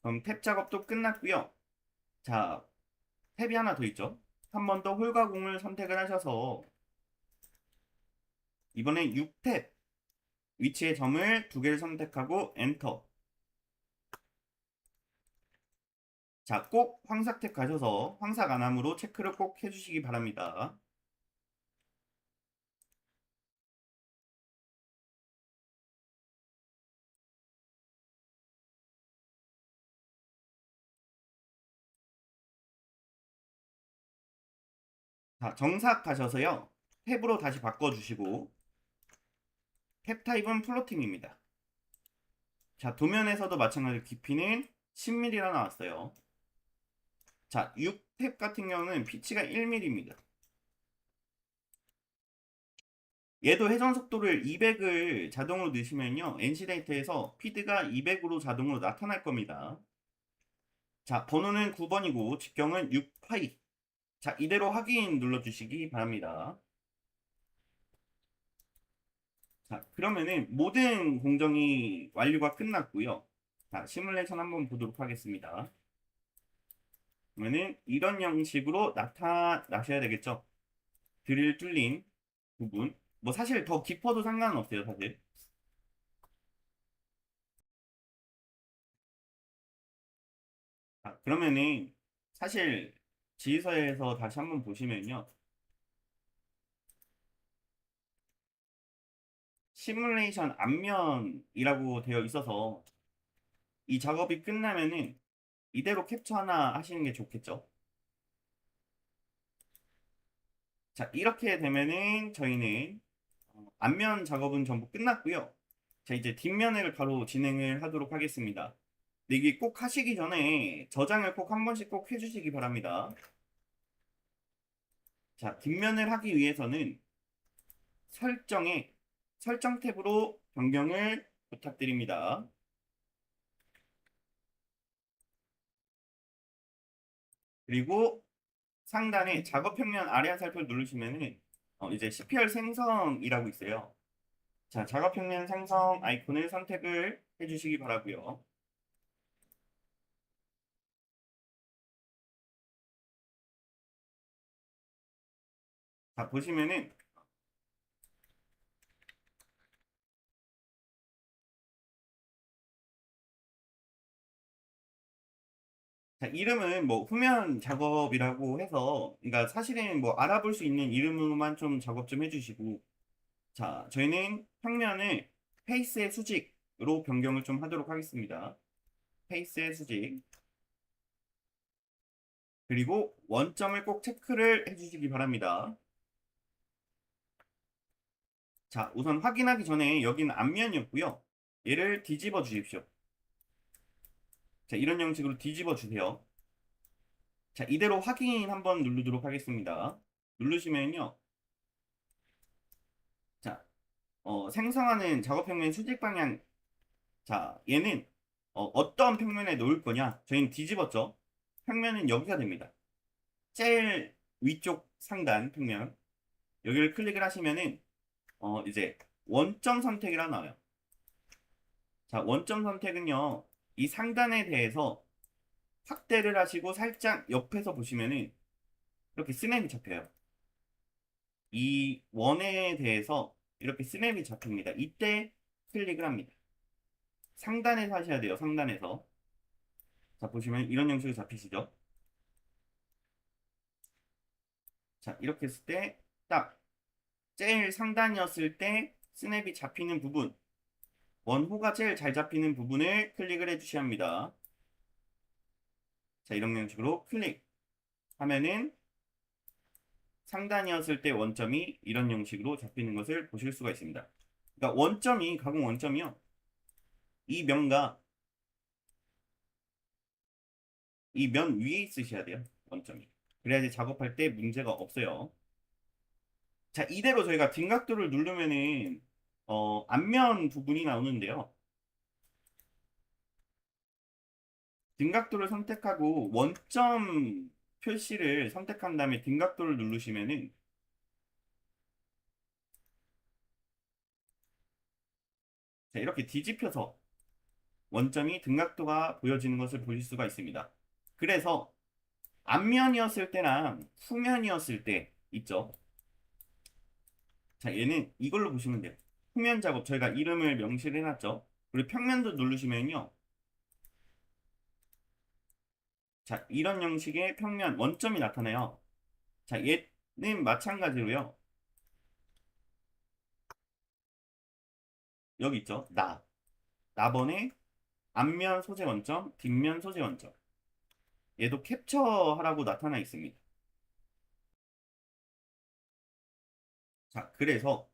Speaker 1: 그럼 탭 작업도 끝났고요. 자, 탭이 하나 더 있죠. 한 번 더 홀가공을 선택을 하셔서 이번엔 6탭 위치의 점을 두 개를 선택하고 엔터. 자, 꼭 황삭 탭 가셔서 황삭 안함으로 체크를 꼭 해주시기 바랍니다. 자, 정삭 가셔서요. 탭으로 다시 바꿔주시고 탭 타입은 플로팅입니다. 자, 도면에서도 마찬가지로 깊이는 10mm라 나왔어요. 자, 6탭 같은 경우는 피치가 1mm입니다. 얘도 회전 속도를 200을 자동으로 넣으시면요. NC 데이터에서 피드가 200으로 자동으로 나타날 겁니다. 자, 번호는 9번이고 직경은 6파이. 자, 이대로 확인 눌러주시기 바랍니다. 자, 그러면은 모든 공정이 완료가 끝났고요. 자, 시뮬레이션 한번 보도록 하겠습니다. 그러면은 이런 형식으로 나타나셔야 되겠죠. 드릴 뚫린 부분. 뭐 사실 더 깊어도 상관은 없어요, 사실. 자, 그러면은 사실 지휘서에서 다시 한번 보시면요. 시뮬레이션 앞면이라고 되어 있어서 이 작업이 끝나면은 이대로 캡처 하나 하시는 게 좋겠죠. 자, 이렇게 되면은 저희는 앞면 작업은 전부 끝났고요. 자, 이제 뒷면을 바로 진행을 하도록 하겠습니다. 근데 이게 꼭 하시기 전에 저장을 꼭 한 번씩 꼭 해주시기 바랍니다. 자, 뒷면을 하기 위해서는 설정에 설정 탭으로 변경을 부탁드립니다. 그리고 상단에 작업 평면 아래 화살표를 누르시면은 이제 CPR 생성이라고 있어요. 자, 작업 평면 생성 아이콘을 선택을 해주시기 바라고요. 자, 보시면은 자, 이름은 뭐 후면 작업이라고 해서 그러니까 사실은 뭐 알아볼 수 있는 이름으로만 좀 작업 좀 해주시고 자, 저희는 평면을 페이스의 수직으로 변경을 좀 하도록 하겠습니다. 페이스의 수직 그리고 원점을 꼭 체크를 해주시기 바랍니다. 자, 우선 확인하기 전에 여기는 앞면이었고요. 얘를 뒤집어 주십시오. 자, 이런 형식으로 뒤집어 주세요. 자, 이대로 확인 한번 누르도록 하겠습니다. 누르시면요. 자, 생성하는 작업 평면 수직 방향. 자, 얘는 어떤 평면에 놓을 거냐? 저희는 뒤집었죠. 평면은 여기가 됩니다. 제일 위쪽 상단 평면. 여기를 클릭을 하시면은 이제 원점 선택이라 나와요. 자, 원점 선택은요. 이 상단에 대해서 확대를 하시고 살짝 옆에서 보시면은 이렇게 스냅이 잡혀요. 이 원에 대해서 이렇게 스냅이 잡힙니다. 이때 클릭을 합니다. 상단에서 하셔야 돼요. 상단에서. 자, 보시면 이런 형식으로 잡히시죠? 자, 이렇게 했을 때 딱 제일 상단이었을 때 스냅이 잡히는 부분, 원호가 제일 잘 잡히는 부분을 클릭을 해주셔야 합니다. 자, 이런 형식으로 클릭하면은 상단이었을 때 원점이 이런 형식으로 잡히는 것을 보실 수가 있습니다. 그러니까 원점이 가공 원점이요. 이 면과 이 면 위에 있으셔야 돼요. 원점이. 그래야지 작업할 때 문제가 없어요. 자, 이대로 저희가 등각도를 누르면은 앞면 부분이 나오는데요. 등각도를 선택하고 원점 표시를 선택한 다음에 등각도를 누르시면은 자, 이렇게 뒤집혀서 원점이 등각도가 보여지는 것을 보실 수가 있습니다. 그래서 앞면이었을 때랑 후면이었을 때 있죠. 자, 얘는 이걸로 보시면 돼요. 후면 작업 저희가 이름을 명시를 해놨죠. 그리고 평면도 누르시면요. 자, 이런 형식의 평면 원점이 나타나요. 자, 얘는 마찬가지로요. 여기 있죠. 나번에 앞면 소재 원점, 뒷면 소재 원점. 얘도 캡처하라고 나타나 있습니다. 자, 그래서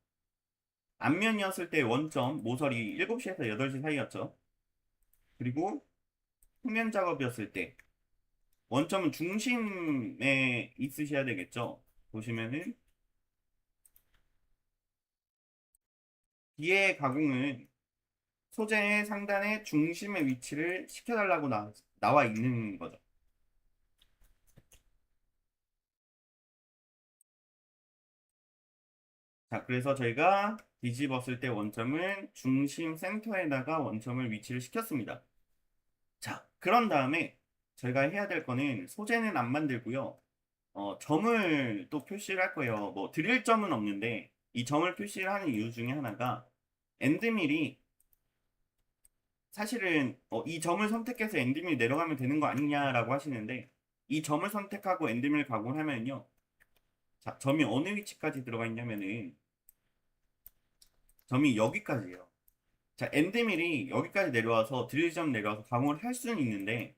Speaker 1: 앞면이었을 때 원점 모서리 7시에서 8시 사이였죠. 그리고 후면 작업이었을 때 원점은 중심에 있으셔야 되겠죠. 보시면은 뒤에 가공은 소재의 상단의 중심의 위치를 시켜달라고 나와 있는 거죠. 자, 그래서 저희가 뒤집었을 때 원점은 중심 센터에다가 원점을 위치를 시켰습니다. 자, 그런 다음에 저희가 해야 될 거는 소재는 안 만들고요. 점을 또 표시를 할 거예요. 뭐 드릴 점은 없는데 이 점을 표시를 하는 이유 중에 하나가 엔드밀이 사실은 이 점을 선택해서 엔드밀 내려가면 되는 거 아니냐라고 하시는데 이 점을 선택하고 엔드밀 가공을 하면요. 자, 점이 어느 위치까지 들어가 있냐면은 점이 여기까지예요. 자, 엔드밀이 여기까지 내려와서 드릴 점 내려와서 가공을 할 수는 있는데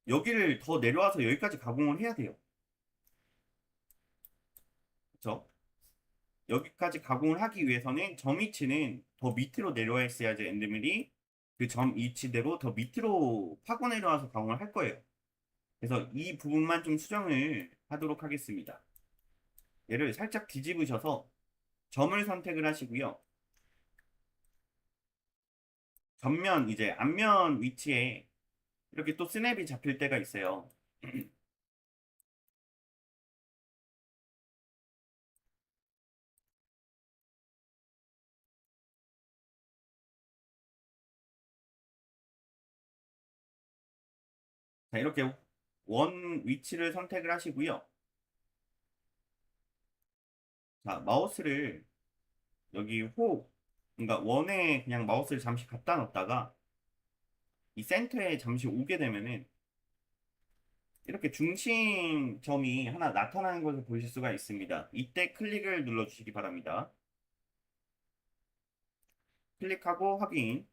Speaker 1: 여기를 더 내려와서 여기까지 가공을 해야 돼요. 그렇죠? 여기까지 가공을 하기 위해서는 점 위치는 더 밑으로 내려와 있어야지 엔드밀이 그 점 위치대로 더 밑으로 파고 내려와서 가공을 할 거예요. 그래서 이 부분만 좀 수정을 하도록 하겠습니다. 얘를 살짝 뒤집으셔서 점을 선택을 하시고요. 전면 이제 앞면 위치에 이렇게 또 스냅이 잡힐 때가 있어요. 자, 이렇게 원 위치를 선택을 하시고요. 자, 마우스를 여기 그러니까 원에 그냥 마우스를 잠시 갖다 놨다가 이 센터에 잠시 오게 되면은 이렇게 중심점이 하나 나타나는 것을 보실 수가 있습니다. 이때 클릭을 눌러주시기 바랍니다. 클릭하고 확인.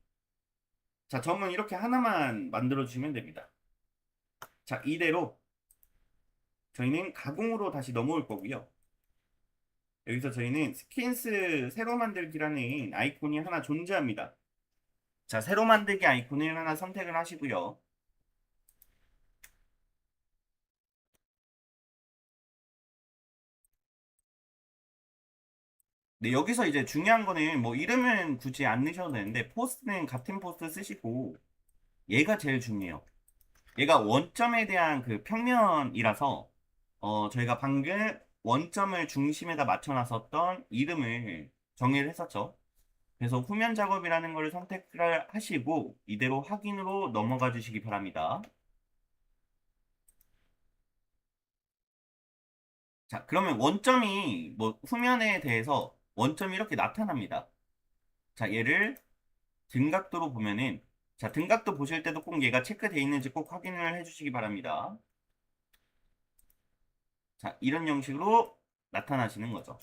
Speaker 1: 자, 점은 이렇게 하나만 만들어주시면 됩니다. 자, 이대로 저희는 가공으로 다시 넘어올 거고요. 여기서 저희는 스킨스 새로 만들기라는 아이콘이 하나 존재합니다. 자, 새로 만들기 아이콘을 하나 선택을 하시고요. 네, 여기서 이제 중요한 거는 뭐 이름은 굳이 안 넣으셔도 되는데 포스트는 같은 포스트 쓰시고 얘가 제일 중요해요. 얘가 원점에 대한 그 평면이라서 저희가 방금 원점을 중심에다 맞춰놨었던 이름을 정의를 했었죠. 그래서 후면 작업이라는 걸 선택을 하시고 이대로 확인으로 넘어가 주시기 바랍니다. 자, 그러면 원점이 뭐 후면에 대해서 원점이 이렇게 나타납니다. 자, 얘를 등각도로 보면은 자, 등각도 보실 때도 꼭 얘가 체크되어 있는지 꼭 확인을 해주시기 바랍니다. 자, 이런 형식으로 나타나시는 거죠.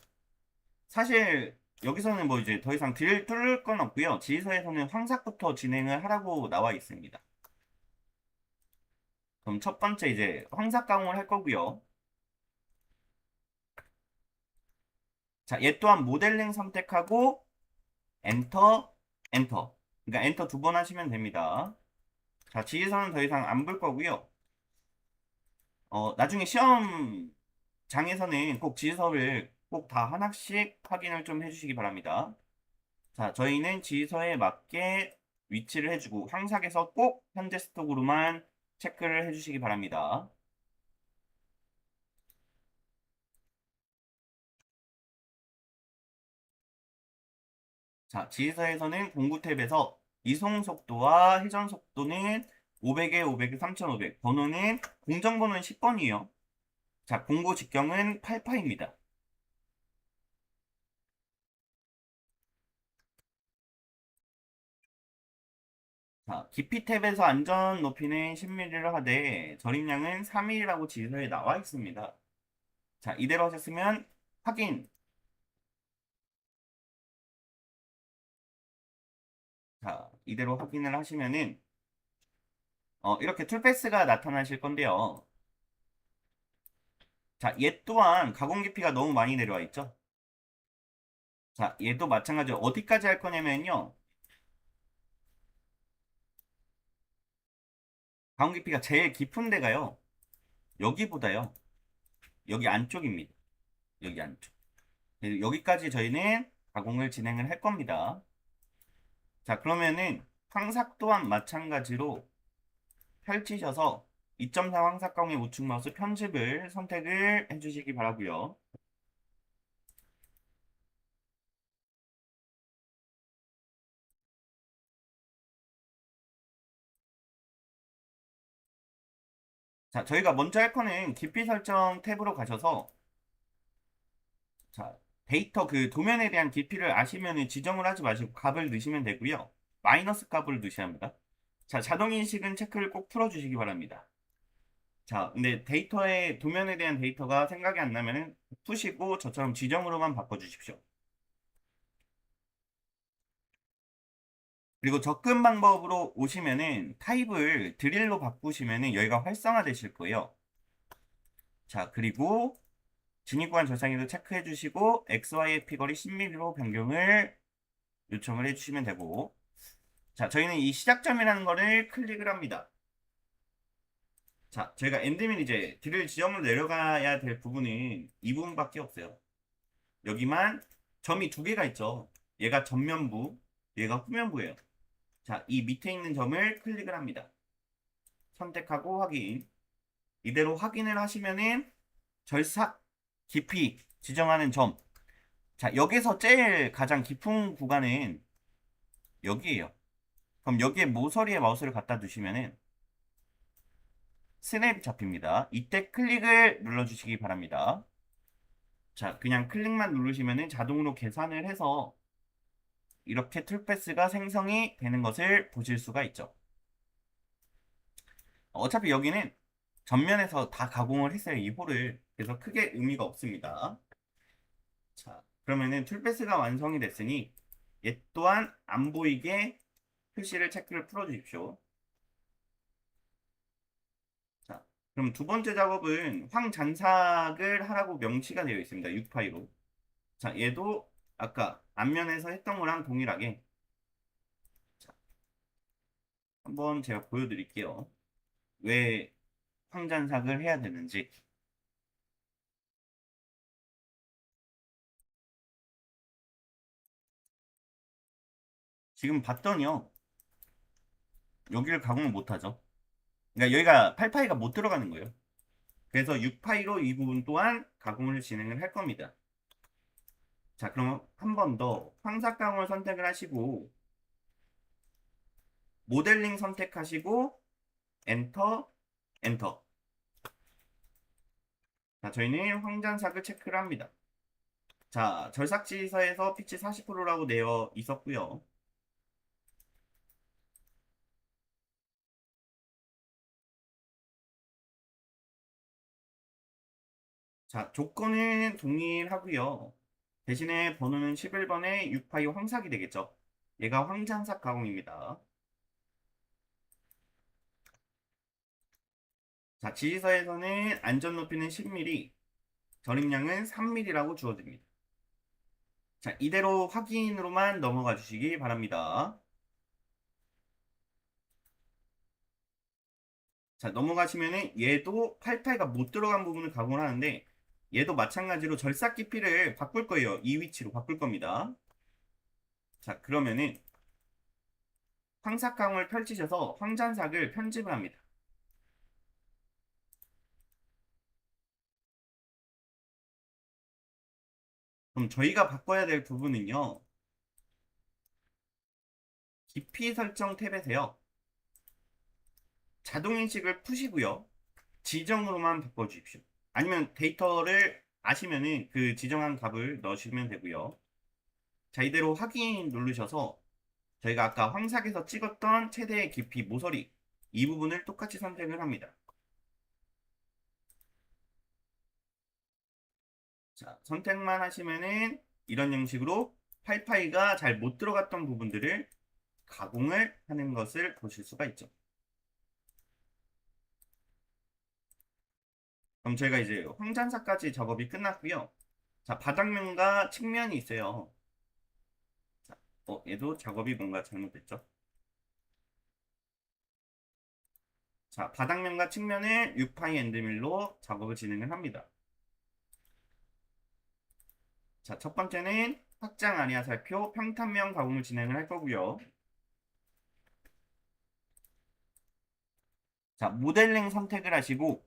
Speaker 1: 사실 여기서는 뭐 이제 더 이상 딜 뚫을 건 없고요. 지휘서에서는 황삭부터 진행을 하라고 나와 있습니다. 그럼 첫 번째 이제 황삭 가공을 할 거고요. 자, 얘 또한 모델링 선택하고 엔터, 엔터. 그러니까 엔터 두 번 하시면 됩니다. 자, 지휘서는 더 이상 안 볼 거고요. 나중에 시험장에서는 꼭 지휘서를 꼭 다 하나씩 확인을 좀 해주시기 바랍니다. 자, 저희는 지휘서에 맞게 위치를 해주고 항삭에서 꼭 현재 스톡으로만 체크를 해주시기 바랍니다. 자, 지휘서에서는 공구 탭에서 이송 속도와 회전 속도는 500에 500에 3500, 번호는 공정번호는 10번이에요. 자, 공고 직경은 8파입니다. 자, 깊이 탭에서 안전 높이는 10mm를 하되 절임량은 3mm라고 지휘서에 나와 있습니다. 자, 이대로 하셨으면 확인. 자, 이대로 확인을 하시면은 이렇게 툴패스가 나타나실 건데요. 자, 얘 또한 가공 깊이가 너무 많이 내려와 있죠. 자, 얘도 마찬가지로 어디까지 할 거냐면요. 가공 깊이가 제일 깊은 데가요. 여기보다요. 여기 안쪽입니다. 여기 안쪽. 여기까지 저희는 가공을 진행을 할 겁니다. 자, 그러면은 황삭 또한 마찬가지로 펼치셔서 2.4 황삭광의 우측 마우스 편집을 선택을 해주시기 바라고요. 자, 저희가 먼저 할 거는 깊이 설정 탭으로 가셔서 자, 데이터 그 도면에 대한 깊이를 아시면 지정을 하지 마시고 값을 넣으시면 되고요. 마이너스 값을 넣으셔야 합니다. 자, 자동인식은 체크를 꼭 풀어주시기 바랍니다. 자, 근데 데이터의 도면에 대한 데이터가 생각이 안 나면은 푸시고 저처럼 지정으로만 바꿔주십시오. 그리고 접근 방법으로 오시면은 타입을 드릴로 바꾸시면은 여기가 활성화되실 거예요. 자, 그리고 진입구간 절상에도 체크해 주시고 XY의 피거리 10mm로 변경을 요청을 해 주시면 되고 자, 저희는 이 시작점이라는 거를 클릭을 합니다. 자, 저희가 엔드밀 이제 드릴 지점으로 내려가야 될 부분은 이 부분밖에 없어요. 여기만 점이 두 개가 있죠. 얘가 전면부, 얘가 후면부예요. 자, 이 밑에 있는 점을 클릭을 합니다. 선택하고 확인. 이대로 확인을 하시면은 절삭 깊이 지정하는 점. 자, 여기서 제일 가장 깊은 구간은 여기에요. 그럼 여기에 모서리에 마우스를 갖다 두시면은 스냅이 잡힙니다. 이때 클릭을 눌러주시기 바랍니다. 자, 그냥 클릭만 누르시면은 자동으로 계산을 해서 이렇게 툴패스가 생성이 되는 것을 보실 수가 있죠. 어차피 여기는 전면에서 다 가공을 했어요. 이 홀을. 그래서 크게 의미가 없습니다. 자, 그러면은 툴패스가 완성이 됐으니 얘 또한 안 보이게 표시를 체크를 풀어 주십시오. 자, 그럼 두 번째 작업은 황잔삭을 하라고 명시가 되어 있습니다. 6파이로. 자, 얘도 아까 앞면에서 했던 거랑 동일하게 자, 한번 제가 보여드릴게요. 왜 황잔삭을 해야 되는지. 지금 봤더니요. 여기를 가공을 못하죠. 그러니까 여기가 8파이가 못 들어가는 거예요. 그래서 6파이로 이 부분 또한 가공을 진행을 할 겁니다. 자, 그럼 한 번 더 황삭강을 선택을 하시고 모델링 선택하시고 엔터, 엔터. 자, 저희는 황잔삭을 체크를 합니다. 자, 절삭지서에서 피치 40%라고 되어 있었고요. 자, 조건은 동일하고요. 대신에 번호는 11번에 6파이 황삭이 되겠죠. 얘가 황잔삭 가공입니다. 자, 지시서에서는 안전 높이는 10mm, 절임량은 3mm라고 주어집니다. 자, 이대로 확인으로만 넘어가 주시기 바랍니다. 자, 넘어가시면은 얘도 88가 못 들어간 부분을 가공을 하는데 얘도 마찬가지로 절삭 깊이를 바꿀 거예요. 이 위치로 바꿀 겁니다. 자, 그러면은 황삭강을 펼치셔서 황잔삭을 편집을 합니다. 그럼 저희가 바꿔야 될 부분은요. 깊이 설정 탭에서요. 자동인식을 푸시고요. 지정으로만 바꿔주십시오. 아니면 데이터를 아시면은 그 지정한 값을 넣으시면 되고요. 자, 이대로 확인 누르셔서 저희가 아까 황삭에서 찍었던 최대의 깊이 모서리 이 부분을 똑같이 선택을 합니다. 자, 선택만 하시면은 이런 형식으로 파이파이가 잘 못 들어갔던 부분들을 가공을 하는 것을 보실 수가 있죠. 그럼 저희가 이제 황잔사까지 작업이 끝났고요. 자, 바닥면과 측면이 있어요. 자, 얘도 작업이 뭔가 잘못됐죠. 자, 바닥면과 측면을 6파이 엔드밀로 작업을 진행을 합니다. 자, 첫 번째는 확장 아니야 살표 평탄면 가공을 진행을 할 거고요. 자, 모델링 선택을 하시고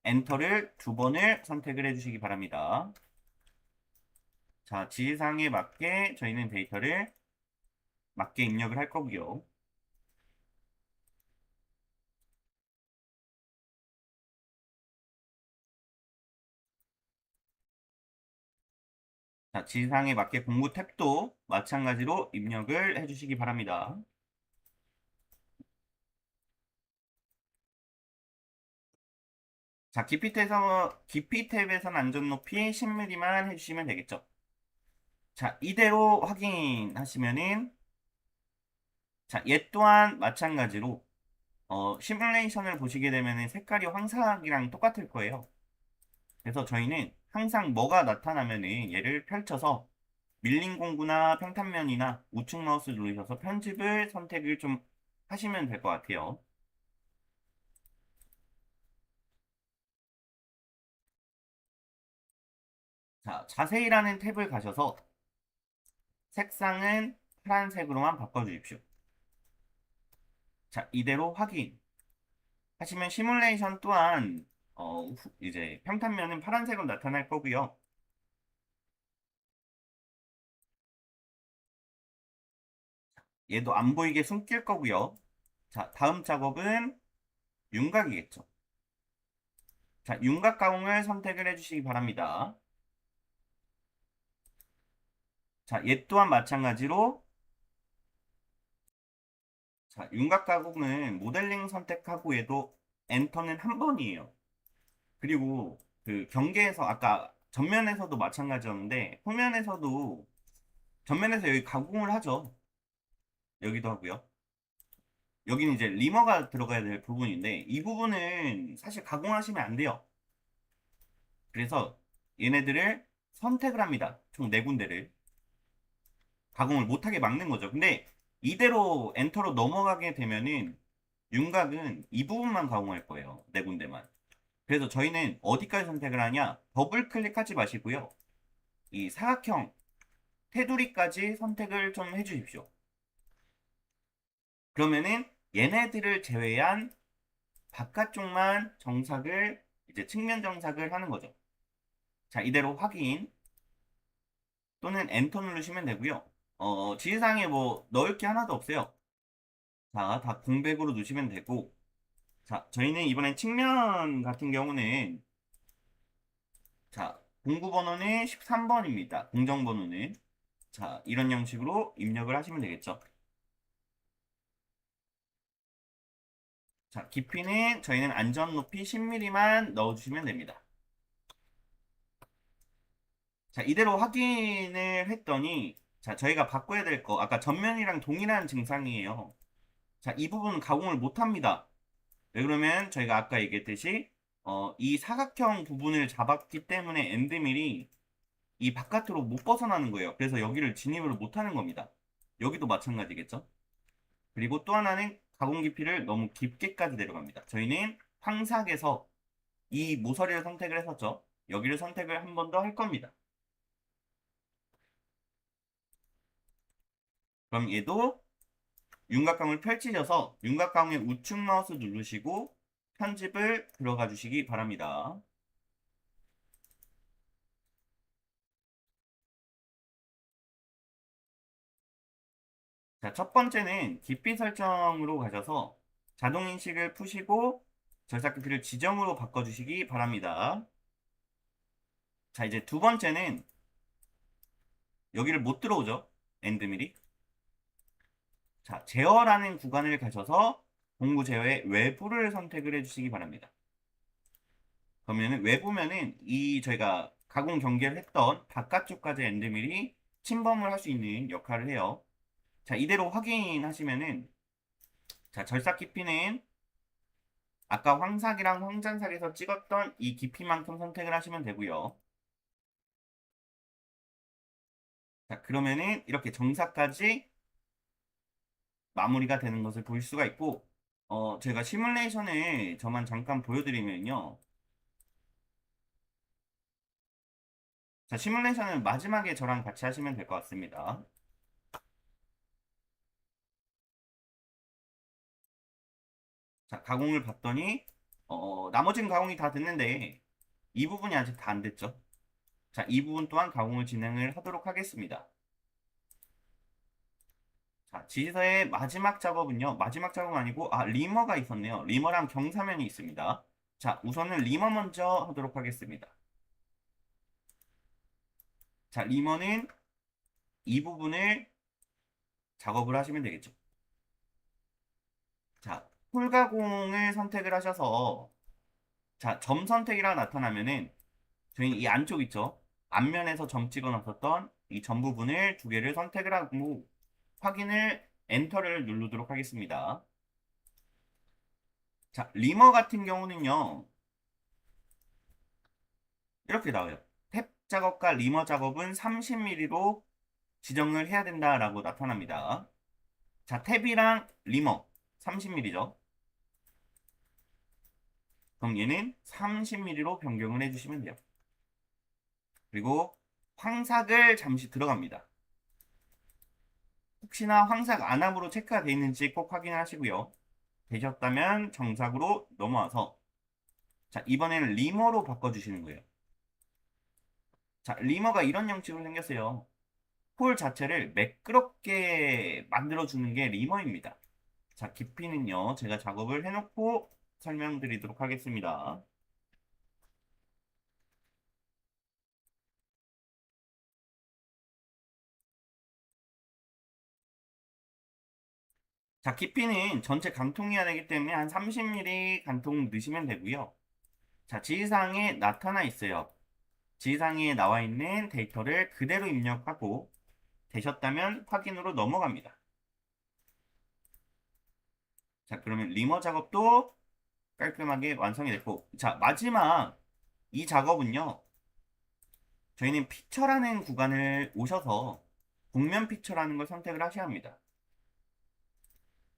Speaker 1: 엔터를 두 번을 선택을 해주시기 바랍니다. 자, 지시사항에 맞게 저희는 데이터를 맞게 입력을 할 거고요. 자, 지시사항에 맞게 공구 탭도 마찬가지로 입력을 해주시기 바랍니다. 자, 깊이 탭에선 안전 높이 10mm만 해주시면 되겠죠. 자, 이대로 확인하시면은 자, 얘 또한 마찬가지로 시뮬레이션을 보시게 되면 색깔이 황사각이랑 똑같을 거예요. 그래서 저희는 항상 뭐가 나타나면은 얘를 펼쳐서 밀린 공구나 평탄면이나 우측 마우스 누르셔서 편집을 선택을 좀 하시면 될 것 같아요. 자, 자세히라는 탭을 가셔서 색상은 파란색으로만 바꿔주십시오. 자, 이대로 확인 하시면 시뮬레이션 또한 이제 평탄면은 파란색으로 나타날 거고요. 얘도 안 보이게 숨길 거고요. 자, 다음 작업은 윤곽이겠죠. 자, 윤곽 가공을 선택을 해주시기 바랍니다. 자, 얘 또한 마찬가지로 자, 윤곽 가공은 모델링 선택하고 얘도 엔터는 한 번이에요. 그리고 그 경계에서 아까 전면에서도 마찬가지였는데 후면에서도 전면에서 여기 가공을 하죠. 여기도 하고요. 여기는 이제 리머가 들어가야 될 부분인데 이 부분은 사실 가공하시면 안 돼요. 그래서 얘네들을 선택을 합니다. 총 4군데를 가공을 못하게 막는 거죠. 근데 이대로 엔터로 넘어가게 되면은 윤곽은 이 부분만 가공할 거예요. 4군데만. 그래서 저희는 어디까지 선택을 하냐? 더블 클릭하지 마시고요. 이 사각형 테두리까지 선택을 좀 해주십시오. 그러면은 얘네들을 제외한 바깥쪽만 정삭을 이제 측면 정삭을 하는 거죠. 자, 이대로 확인 또는 엔터 누르시면 되고요. 지시사항에 뭐 넣을 게 하나도 없어요. 자, 다 공백으로 두시면 되고 자, 저희는 이번엔 측면 같은 경우는 자, 공구 번호는 13번입니다. 공정 번호는 자, 이런 형식으로 입력을 하시면 되겠죠. 자, 깊이는 저희는 안전 높이 10mm만 넣어주시면 됩니다. 자, 이대로 확인을 했더니 자, 저희가 바꿔야 될 거 아까 전면이랑 동일한 증상이에요. 자, 이 부분 가공을 못 합니다. 왜 그러면 저희가 아까 얘기했듯이 이 사각형 부분을 잡았기 때문에 엔드밀이 이 바깥으로 못 벗어나는 거예요. 그래서 여기를 진입을 못 하는 겁니다. 여기도 마찬가지겠죠. 그리고 또 하나는 가공 깊이를 너무 깊게까지 내려갑니다. 저희는 황삭에서 이 모서리를 선택을 했었죠. 여기를 선택을 한 번 더 할 겁니다. 그럼 얘도 윤곽감을 펼치셔서 윤곽감의 우측 마우스 누르시고 편집을 들어가 주시기 바랍니다. 자, 첫 번째는 깊이 설정으로 가셔서 자동 인식을 푸시고 절삭 깊이를 지정으로 바꿔주시기 바랍니다. 자, 이제 두 번째는 여기를 못 들어오죠. 엔드밀이. 자, 제어라는 구간을 가셔서 공구 제어의 외부를 선택을 해주시기 바랍니다. 그러면은 외부면은 이 저희가 가공 경계를 했던 바깥쪽까지 엔드밀이 침범을 할 수 있는 역할을 해요. 자, 이대로 확인하시면은 자, 절삭 깊이는 아까 황삭이랑 황잔삭에서 찍었던 이 깊이만큼 선택을 하시면 되고요. 자, 그러면은 이렇게 정사까지 마무리가 되는 것을 볼 수가 있고, 제가 시뮬레이션을 저만 잠깐 보여드리면요. 자, 시뮬레이션은 마지막에 저랑 같이 하시면 될 것 같습니다. 자, 가공을 봤더니, 나머지는 가공이 다 됐는데, 이 부분이 아직 다 안 됐죠. 자, 이 부분 또한 가공을 진행을 하도록 하겠습니다. 자, 지시서의 마지막 작업은요. 마지막 작업은 아니고, 리머가 있었네요. 리머랑 경사면이 있습니다. 자, 우선은 리머 먼저 하도록 하겠습니다. 자, 리머는 이 부분을 작업을 하시면 되겠죠. 자, 풀 가공을 선택을 하셔서, 자, 점 선택이라 나타나면은, 저희 이 안쪽 있죠? 앞면에서 점 찍어 놨었던 이 점 부분을 두 개를 선택을 하고, 확인을, 엔터를 누르도록 하겠습니다. 자, 리머 같은 경우는요, 이렇게 나와요. 탭 작업과 리머 작업은 30mm로 지정을 해야 된다라고 나타납니다. 자, 탭이랑 리머 30mm죠. 그럼 얘는 30mm로 변경을 해주시면 돼요. 그리고 황삭을 잠시 들어갑니다. 혹시나 황삭 안함으로 체크가 되어 있는지 꼭 확인하시고요. 되셨다면 정삭으로 넘어와서 자, 이번에는 리머로 바꿔주시는 거예요. 자, 리머가 이런 형식으로 생겼어요. 폴 자체를 매끄럽게 만들어주는 게 리머입니다. 자, 깊이는요, 제가 작업을 해놓고 설명드리도록 하겠습니다. 자, 깊이는 전체 강통이어야 되기 때문에 한 30mm 강통 넣으시면 되고요. 자, 지시사항에 나타나 있어요. 지시사항에 나와 있는 데이터를 그대로 입력하고 되셨다면 확인으로 넘어갑니다. 자, 그러면 리머 작업도 깔끔하게 완성이 됐고, 자, 마지막 이 작업은요, 저희는 피처라는 구간을 오셔서 국면 피처라는 걸 선택을 하셔야 합니다.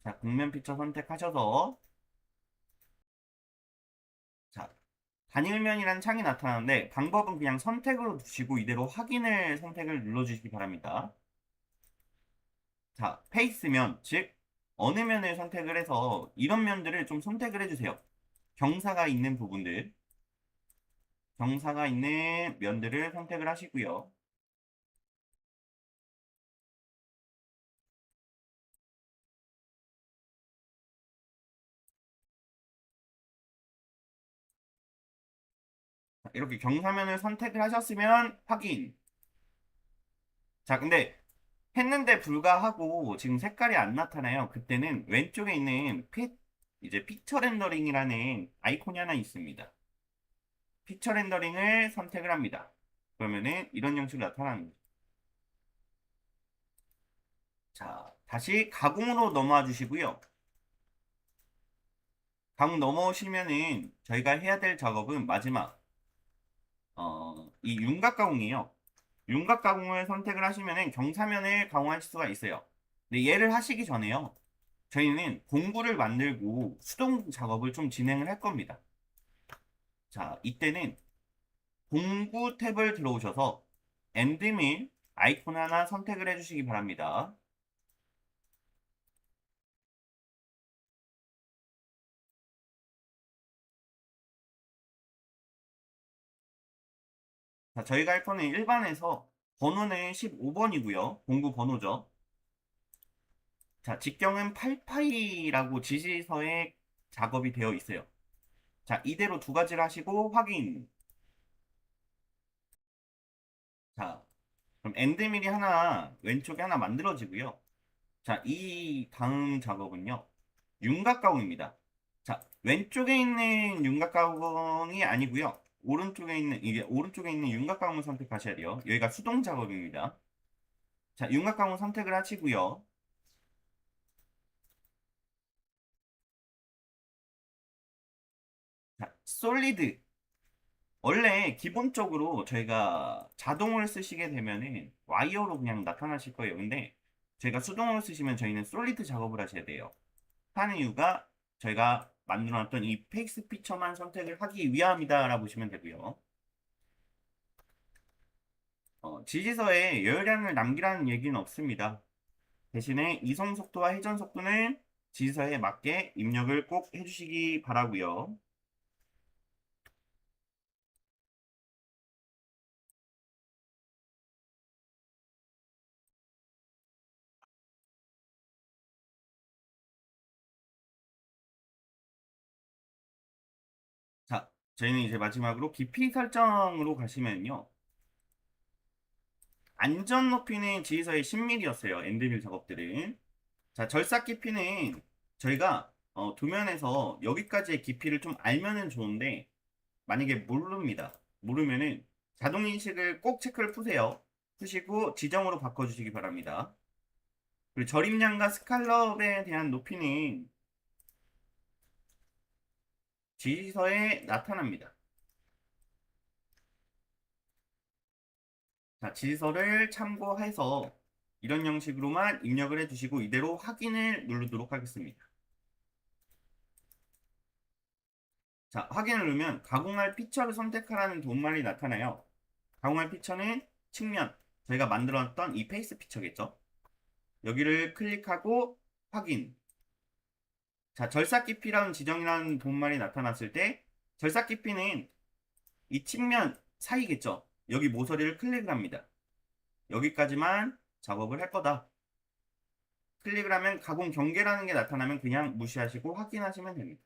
Speaker 1: 자, 국면 피처 선택하셔서 자, 단일면이라는 창이 나타나는데 방법은 그냥 선택으로 두시고 이대로 확인을 선택을 눌러주시기 바랍니다. 자, 페이스면, 즉 어느 면을 선택을 해서 이런 면들을 좀 선택을 해주세요. 경사가 있는 부분들, 경사가 있는 면들을 선택을 하시고요. 자, 이렇게 경사면을 선택을 하셨으면 확인. 자, 근데 했는데 불구하고 지금 색깔이 안 나타나요. 그때는 왼쪽에 있는 이제 픽처 렌더링이라는 아이콘이 하나 있습니다. 픽처 렌더링을 선택을 합니다. 그러면은 이런 형식으로 나타납니다. 자, 다시 가공으로 넘어와 주시고요. 가공 넘어오시면은 저희가 해야 될 작업은 마지막 이 윤곽 가공이에요. 윤곽 가공을 선택을 하시면은 경사면을 가공하실 수가 있어요. 근데 얘를 하시기 전에요. 저희는 공구를 만들고 수동 작업을 좀 진행을 할 겁니다. 자, 이때는 공구 탭을 들어오셔서 엔드밀 아이콘 하나 선택을 해주시기 바랍니다. 자, 저희가 할 거는 일반에서 번호는 15번이고요. 공구 번호죠. 자, 직경은 88이라고 지시서에 작업이 되어 있어요. 자, 이대로 두 가지를 하시고 확인. 자, 그럼 엔드밀이 하나 왼쪽에 하나 만들어지고요. 자, 이 다음 작업은요. 윤곽 가공입니다. 자, 왼쪽에 있는 윤곽 가공이 아니고요. 오른쪽에 있는 윤곽 가공을 선택하셔야 돼요. 여기가 수동 작업입니다. 자, 윤곽 가공 선택을 하시고요. 자, 솔리드. 원래 기본적으로 저희가 자동을 쓰시게 되면은 와이어로 그냥 나타나실 거예요. 근데 저희가 수동으로 쓰시면 저희는 솔리드 작업을 하셔야 돼요. 하는 이유가 저희가 만들어놨던 이 페이스 피처만 선택을 하기 위함이다라고 보시면 되고요. 지시서에 열량을 남기라는 얘기는 없습니다. 대신에 이송 속도와 회전 속도는 지시서에 맞게 입력을 꼭 해주시기 바라고요. 자, 저희는 이제 마지막으로 깊이 설정으로 가시면요. 안전 높이는 지시서에 10mm였어요. 엔드밀 작업들은. 자, 절삭 깊이는 저희가 도면에서 여기까지의 깊이를 좀 알면은 좋은데 만약에 모릅니다. 모르면은 자동 인식을 꼭 체크를 푸세요. 푸시고 지정으로 바꿔주시기 바랍니다. 그리고 절임량과 스칼럽에 대한 높이는 지시서에 나타납니다. 자, 지시서를 참고해서 이런 형식으로만 입력을 해주시고 이대로 확인을 누르도록 하겠습니다. 자, 확인을 누르면 가공할 피처를 선택하라는 도움말이 나타나요. 가공할 피처는 측면, 저희가 만들었던 이 페이스 피처겠죠. 여기를 클릭하고 확인. 자, 절삭 깊이라는 지정이라는 도움말이 나타났을 때 절삭 깊이는 이 측면 사이겠죠. 여기 모서리를 클릭을 합니다. 여기까지만 작업을 할 거다. 클릭을 하면 가공 경계라는 게 나타나면 그냥 무시하시고 확인하시면 됩니다.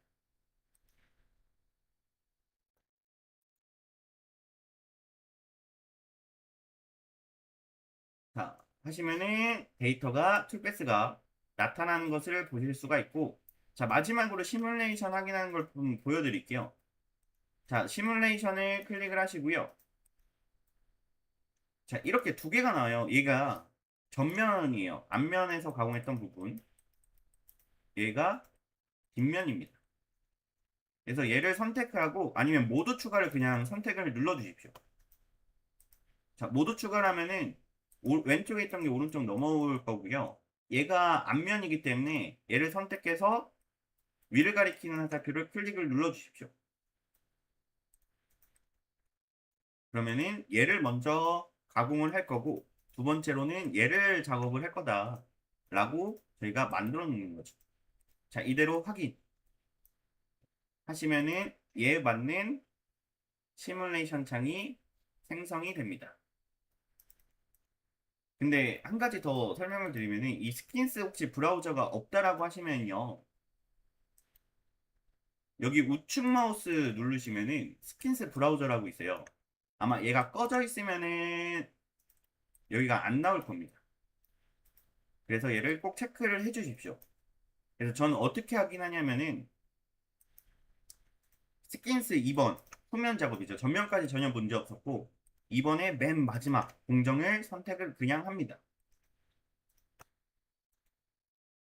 Speaker 1: 자, 하시면은 데이터가 툴패스가 나타나는 것을 보실 수가 있고, 자, 마지막으로 시뮬레이션 확인하는 걸 좀 보여드릴게요. 자, 시뮬레이션을 클릭을 하시고요. 자, 이렇게 두 개가 나와요. 얘가 전면이에요. 앞면에서 가공했던 부분. 얘가 뒷면입니다. 그래서 얘를 선택하고 아니면 모두 추가를 그냥 선택을 눌러 주십시오. 자, 모두 추가를 하면은 왼쪽에 있던 게 오른쪽 넘어올 거고요. 얘가 앞면이기 때문에 얘를 선택해서 위를 가리키는 화살표를 클릭을 눌러 주십시오. 그러면은 얘를 먼저 가공을 할 거고 두 번째로는 얘를 작업을 할 거다 라고 저희가 만들어 놓는 거죠. 자, 이대로 확인 하시면은 얘에 맞는 시뮬레이션 창이 생성이 됩니다. 근데 한 가지 더 설명을 드리면은 이 스킨스 혹시 브라우저가 없다라고 하시면요. 여기 우측 마우스 누르시면은 스킨스 브라우저라고 있어요. 아마 얘가 꺼져 있으면은 여기가 안 나올 겁니다. 그래서 얘를 꼭 체크를 해 주십시오. 그래서 저는 어떻게 확인하냐면은 스킨스 2번 후면 작업이죠. 전면까지 전혀 문제 없었고 2번의 맨 마지막 공정을 선택을 그냥 합니다.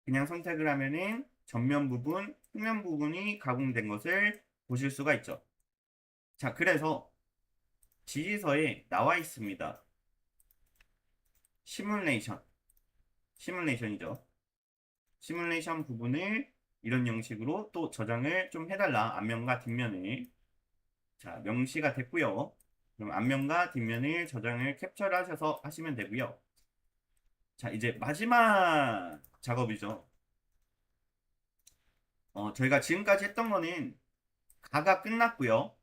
Speaker 1: 그냥 선택을 하면은 전면 부분, 후면 부분이 가공된 것을 보실 수가 있죠. 자, 그래서 지시서에 나와 있습니다. 시뮬레이션이죠. 시뮬레이션 부분을 이런 형식으로 또 저장을 좀 해달라. 앞면과 뒷면을. 자, 명시가 됐고요. 그럼 앞면과 뒷면을 저장을 캡처를 하셔서 하시면 되고요. 자, 이제 마지막 작업이죠. 저희가 지금까지 했던 거는 가가 끝났고요.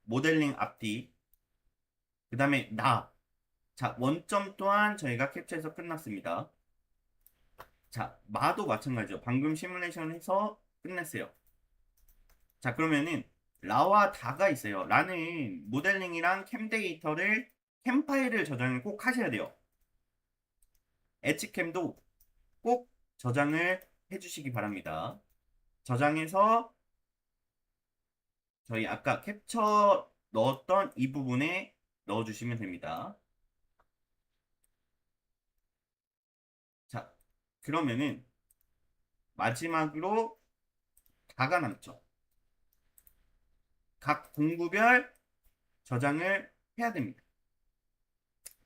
Speaker 1: 모델링 앞뒤. 그 다음에 나. 자, 원점 또한 저희가 캡처해서 끝났습니다. 자, 마도 마찬가지죠. 방금 시뮬레이션 해서 끝냈어요. 자, 그러면은 라와 다가 있어요. 라는 모델링이랑 캠 데이터를 캠 파일을 저장을 꼭 하셔야 돼요. 엣지캠도 꼭 저장을 해주시기 바랍니다. 저장해서 저희 아까 캡처 넣었던 이 부분에 넣어주시면 됩니다. 자, 그러면은 마지막으로 다가 남죠. 각 공구별 저장을 해야 됩니다.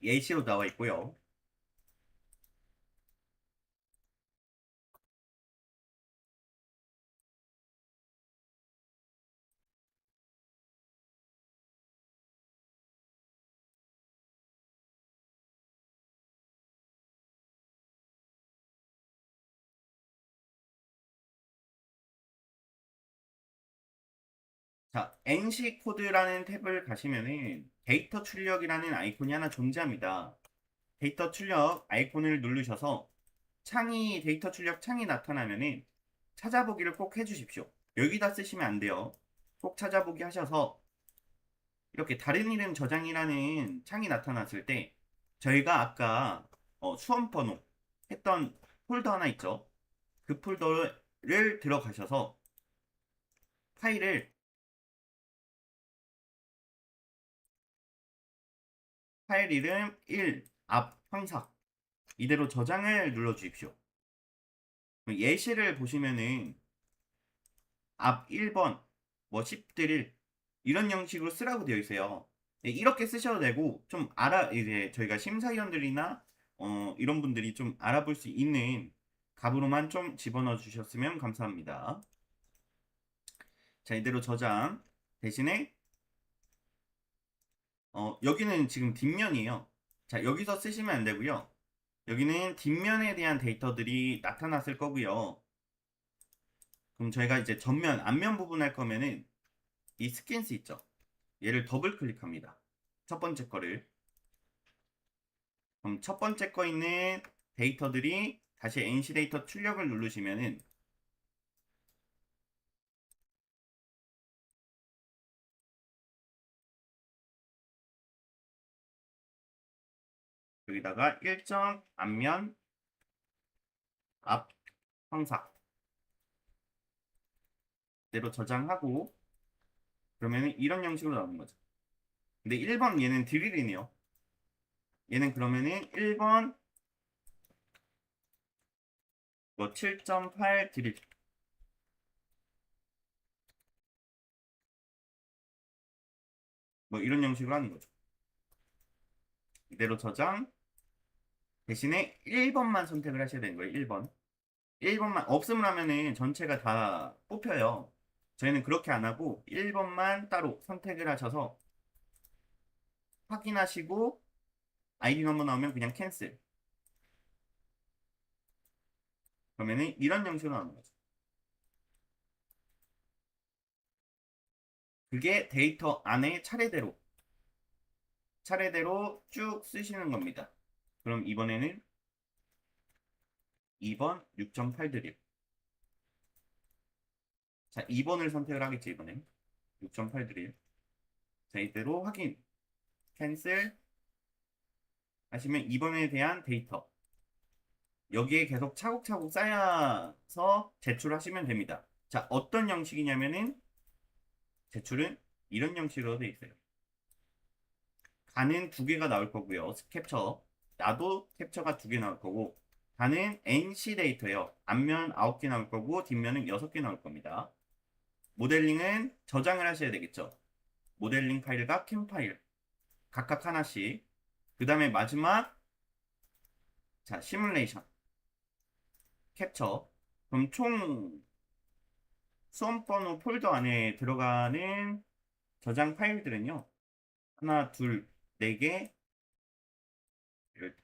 Speaker 1: 예시로 나와 있고요. 자, NC 코드라는 탭을 가시면은 데이터 출력이라는 아이콘이 하나 존재합니다. 데이터 출력 아이콘을 누르셔서 데이터 출력 창이 나타나면은 찾아보기를 꼭 해주십시오. 여기다 쓰시면 안 돼요. 꼭 찾아보기 하셔서 이렇게 다른 이름 저장이라는 창이 나타났을 때 저희가 아까 수험 번호 했던 폴더 하나 있죠. 그 폴더를 들어가셔서 파일을 파일 이름 1, 앞, 황삭 이대로 저장을 눌러 주십시오. 예시를 보시면은 앞 1번, 뭐 10들 이런 형식으로 쓰라고 되어 있어요. 네, 이렇게 쓰셔도 되고 좀 이제 저희가 심사위원들이나 이런 분들이 좀 알아볼 수 있는 값으로만 좀 집어넣어 주셨으면 감사합니다. 자, 이대로 저장 대신에 여기는 지금 뒷면이에요. 자, 여기서 쓰시면 안 되고요. 여기는 뒷면에 대한 데이터들이 나타났을 거고요. 그럼 저희가 이제 전면, 앞면 부분 할 거면은 이 스킨스 있죠. 얘를 더블 클릭합니다. 첫 번째 거를. 그럼 첫 번째 거 있는 데이터들이 다시 NC 데이터 출력을 누르시면은 여기다가 일정 앞면 앞 황삭 대로 저장하고 그러면은 이런 형식으로 나오는 거죠. 근데 1번 얘는 드릴이네요. 얘는 그러면은 1번 뭐 7.8 드릴 뭐 이런 형식으로 하는 거죠. 이대로 저장 대신에 1번만 선택을 하셔야 되는 거예요. 1번. 1번만 없음을 하면은 전체가 다 뽑혀요. 저희는 그렇게 안 하고 1번만 따로 선택을 하셔서 확인하시고 아이디 넘버 나오면 그냥 캔슬. 그러면은 이런 형식으로 나오는 거죠. 그게 데이터 안에 차례대로 쭉 쓰시는 겁니다. 그럼 이번에는 2번 6.8 드립. 자, 2번을 선택을 하겠지, 이번엔. 6.8 드립. 자, 이대로 확인. 캔슬 하시면 2번에 대한 데이터. 여기에 계속 차곡차곡 쌓여서 제출하시면 됩니다. 자, 어떤 형식이냐면은 제출은 이런 형식으로 되어 있어요. 가는 두 개가 나올 거고요. 캡처. 나도 캡처가 두 개 나올 거고 가는 NC 데이터예요. 앞면 9개 나올 거고 뒷면은 6개 나올 겁니다. 모델링은 저장을 하셔야 되겠죠. 모델링 파일과 캠 파일 각각 하나씩. 그 다음에 마지막 자, 시뮬레이션, 캡처. 그럼 총 수험번호 폴더 안에 들어가는 저장 파일들은요. 하나, 둘, 네 개, 이렇게.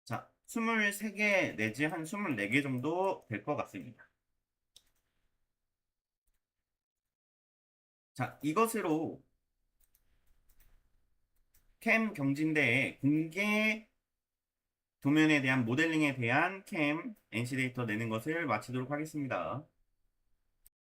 Speaker 1: 자, 23개 내지 한 24개 정도 될 것 같습니다. 자, 이것으로 캠 경진대의 공개 도면에 대한 모델링에 대한 캠 NC 데이터 내는 것을 마치도록 하겠습니다.